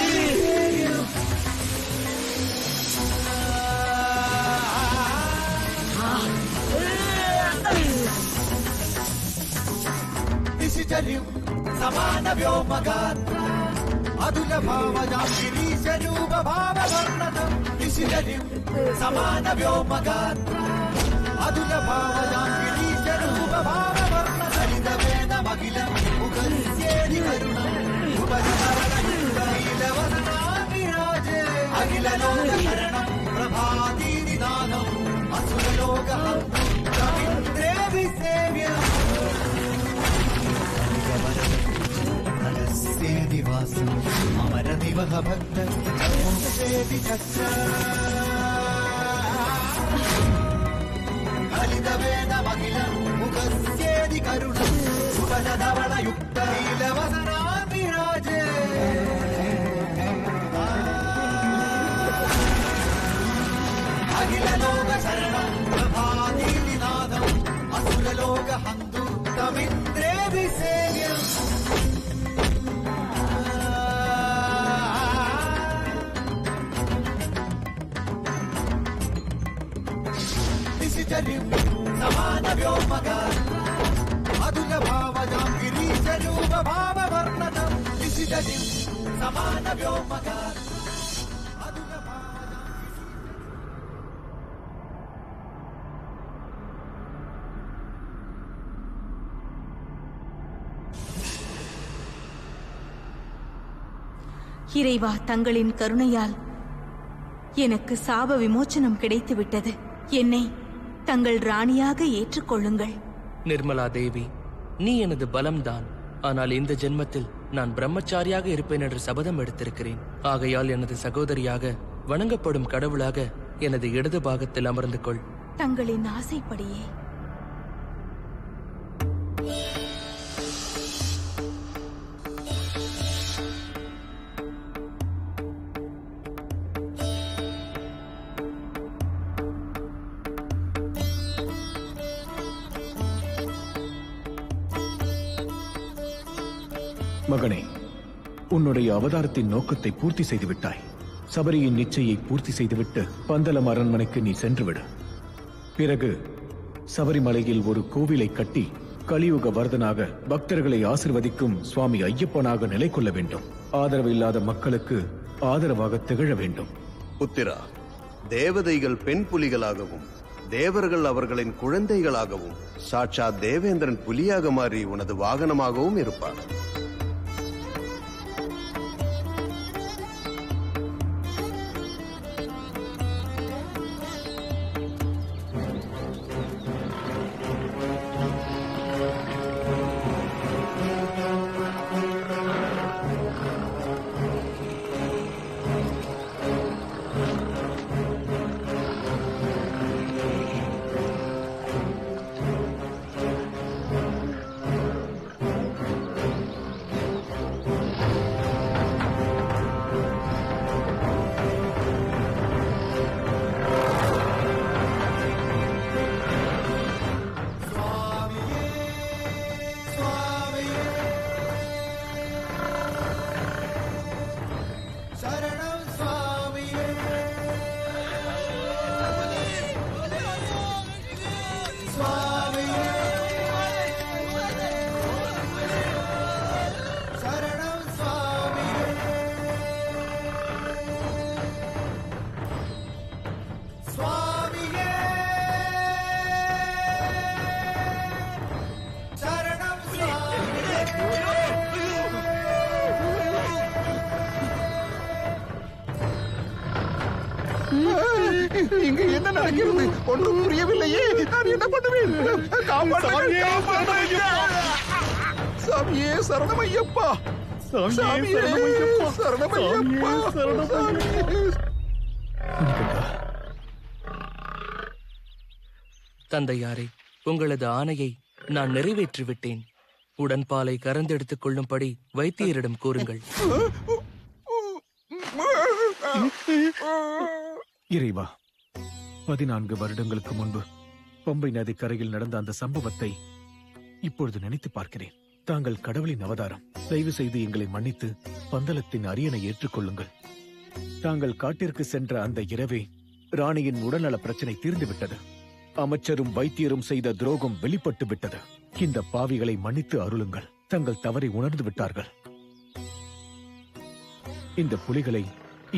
दिशिचर्यं समानव्योमगात्र अदुलभावजां गिरीशरूपभाववर्णनं दिशिचर्यं समानव्योमगात्र अदुलभावजां गिरीशरूपभाववर्णनं सरितवेदमखिलं मुखस्येदि करुणं उपरिहरणयुक्तैलवसना विराजे अखिललोकशरणं प्रभातीदिनादम् असुरलोकहं रवीन्द्रे विसेव्यम् रहस्येदिवासम् अमरदिवह भक्त मोक्षेति चक्र कलितवेदमखिलं मुखस्येदि करुणं सुभजधवलयुक्तैलवसना विराजे अखिललोकशरणं प्रभातीदिनादम् असुरलोकहन्तु तमिन्द्रे विसेव्यम् दिशिचर्यं समानव्योमगात्र अदुलभावजां गिरीशरूपभाववर्णनं दिशिचर्यं समानव्योमगात्र இறைவா, தங்களின் கருணையால் எனக்கு சாப விமோச்சனம் கிடைத்து விட்டது. என்னை தங்கள் ராணியாக ஏற்றுக்கொள்ளுங்கள். நிர்மலா தேவி, நீ எனது பலம்தான். ஆனால் இந்த ஜென்மத்தில் நான் பிரம்மச்சாரியாக இருப்பேன் என்று சபதம் எடுத்திருக்கிறேன். ஆகையால் எனது சகோதரியாக வணங்கப்படும் கடவுளாக எனது இடது பாகத்தில் அமர்ந்து கொள். தங்களின் ஆசைப்படியே. மகனே, உன்னுடைய அவதாரத்தின் நோக்கத்தை பூர்த்தி செய்து விட்டாய். சபரியின் நிச்சயை பூர்த்தி செய்துவிட்டு பந்தலம் அரண்மனைக்கு நீ சென்றுவிடு. பிறகு சபரிமலையில் ஒரு கோவிலை கட்டி கலியுக வரதனாக பக்தர்களை ஆசிர்வதிக்கும் சுவாமி ஐயப்பனாக நிலை கொள்ள வேண்டும். ஆதரவு இல்லாத மக்களுக்கு ஆதரவாக திகழ வேண்டும். புத்திரா, தேவதைகள் பெண் புலிகளாகவும் தேவர்கள் அவர்களின் குழந்தைகளாகவும் சாட்சாத் தேவேந்திரன் புலியாக மாறி உனது வாகனமாகவும் இருப்பார். இங்கு என்ன நடக்கிறது? ஒன்றும் புரியவில்லையே. நான் என்ன பண்ணுவேன்? சாமியே சரணமையப்பா! சாமியே சரணமையப்பா! தந்தையாரே, உங்களது ஆணையை நான் நிறைவேற்றிவிட்டேன். உடன்பாலை கறந்தெடுத்துக் கொள்ளும்படி வைத்தியரிடம் கூறுங்கள். இறைவா, 14 வருடங்களுக்கு முன்பு பம்பை நதி கரையில் நடந்த அந்த சம்பவத்தை இப்பொழுது நினைத்து பார்க்கிறேன். தாங்கள் கடவுளின் அவதாரம். தயவு செய்து எங்களை மன்னித்து பந்தளத்தின் அரியணை ஏற்றுக்கொள்ளுங்கள். தாங்கள் காட்டிற்கு சென்ற அந்த இரவே ராணியின் உடல்நல பிரச்சனை தீர்ந்துவிட்டது. அமைச்சரும் வைத்தியரும் செய்த துரோகம் வெளிப்பட்டு விட்டது. இந்த பாவிகளை மன்னித்து அருளுங்கள். தங்கள் தவறை உணர்ந்து விட்டார்கள். இந்த புலிகளை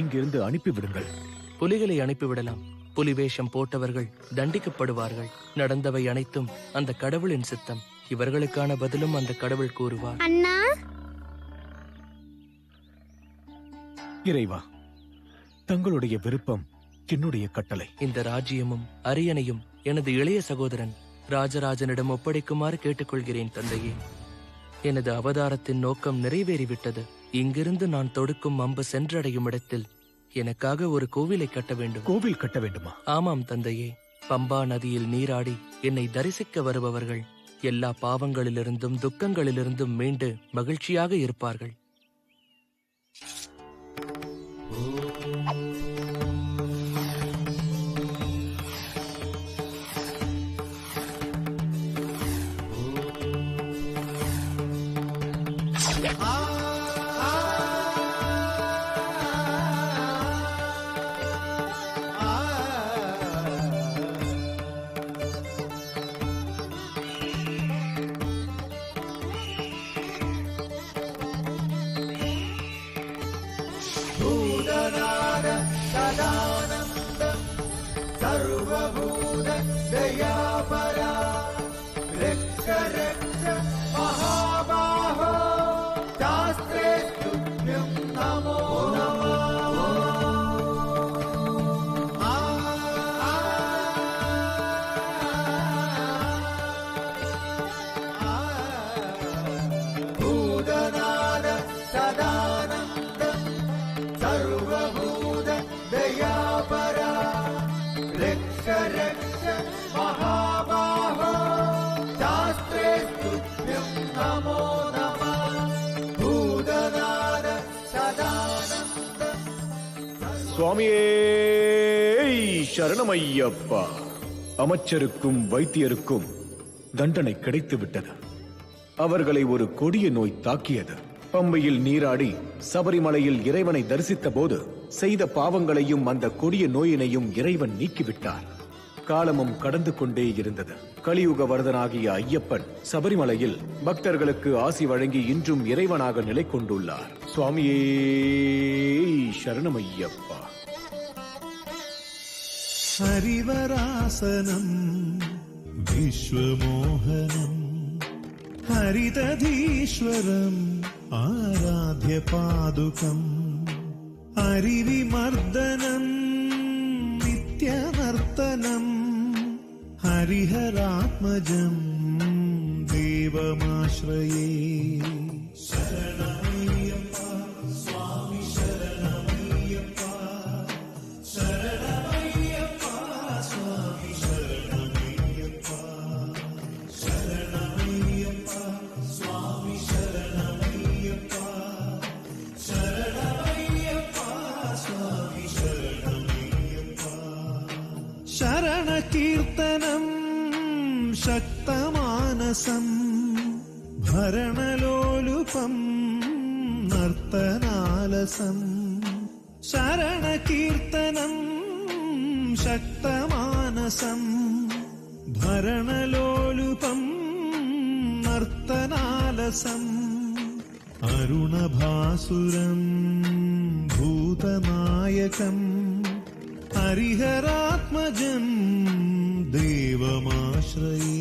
இங்கிருந்து அனுப்பிவிடுங்கள். புலிகளை அனுப்பிவிடலாம். புலி வேஷம் போட்டவர்கள் தண்டிக்கப்படுவார்கள். நடந்தவை அனைத்தும் அந்த கடவுளின் சித்தம். இவர்களுக்கான பதிலும் அந்த கடவுள் கூறுவார். அண்ணா, இறைவா, தங்களுடைய விருப்பம் என்னுடைய கட்டளை. இந்த ராஜ்யமும் அரியணையும் எனது இளைய சகோதரன் ராஜராஜனிடம் ஒப்படைக்குமாறு கேட்டுக்கொள்கிறேன் தந்தையே. எனது அவதாரத்தின் நோக்கம் நிறைவேறிவிட்டது. இங்கிருந்து நான் தொடுக்கும் அம்பு சென்றடையும் இடத்தில் எனக்காக ஒரு கோவிலை கட்ட வேண்டும். கோவில் கட்ட வேண்டுமா? ஆமாம் தந்தையே. பம்பா நதியில் நீராடி என்னை தரிசிக்க வருபவர்கள் எல்லா பாவங்களிலிருந்தும் துக்கங்களிலிருந்தும் மீண்டு மகிழ்ச்சியாக இருப்பார்கள். सर्वभूत दयापरा रक्ष रक्ष महाबाहो शास्त्रे तुभ्यं नमो नमः। भूतनाद सदानन्द सर्वभूत दयापरा रक्ष रक्ष महाबाहो शास्त्रे तुभ्यं नमो नमः। भूतनाद सदानन्द சுவாமியே சரணமையப்பா. அமைச்சருக்கும் வைத்தியருக்கும் தண்டனை கிடைத்து விட்டது. அவர்களை ஒரு கொடிய நோய் தாக்கியது. பம்பையில் நீராடி சபரிமலையில் இறைவனை தரிசித்த போது செய்த பாவங்களையும் அந்த கொடிய நோயினையும் இறைவன் நீக்கிவிட்டார். காலமும் கடந்து கொண்டே இருந்தது. கலியுக வரதனாகிய ஐயப்பன் சபரிமலையில் பக்தர்களுக்கு ஆசி வழங்கி இன்றும் இறைவனாக நிலை கொண்டுள்ளார். சுவாமியே சரணமையப்பா. ഹരിവരാസനം വിശ്വമോഹനം ഹരിതധീശ്വരം ആരാധ്യപാദുകം ഹരിവിമർദ്ദനം നിത്യനർത്തനം ഹരിഹരാത്മജം ദേവമാശ്രയേ ശരണമയ്യപ്പ സ്വാമി ശരണമയ്യപ്പ ശരണമയ്യപ്പ സ്വാമി ശരണമയ്യപ്പ ശരണമയ്യപ്പ സ്വാമി ശരണമയ്യപ്പ ശരണമയ്യപ്പ സ്വാമി ശരണമയ്യപ്പ ശരണകീർത്തനം ശക്തമാനസം ഭരണലോലുപം നർത്തനാലസം ശരണകീർത്തനം ശക്തമാനസം ഭരണലോലുപം നർത്തനാലസം അരുണഭാസുരം ഭൂതനായകം ഹരിഹരാത്മജം ദേവമാശ്രയേ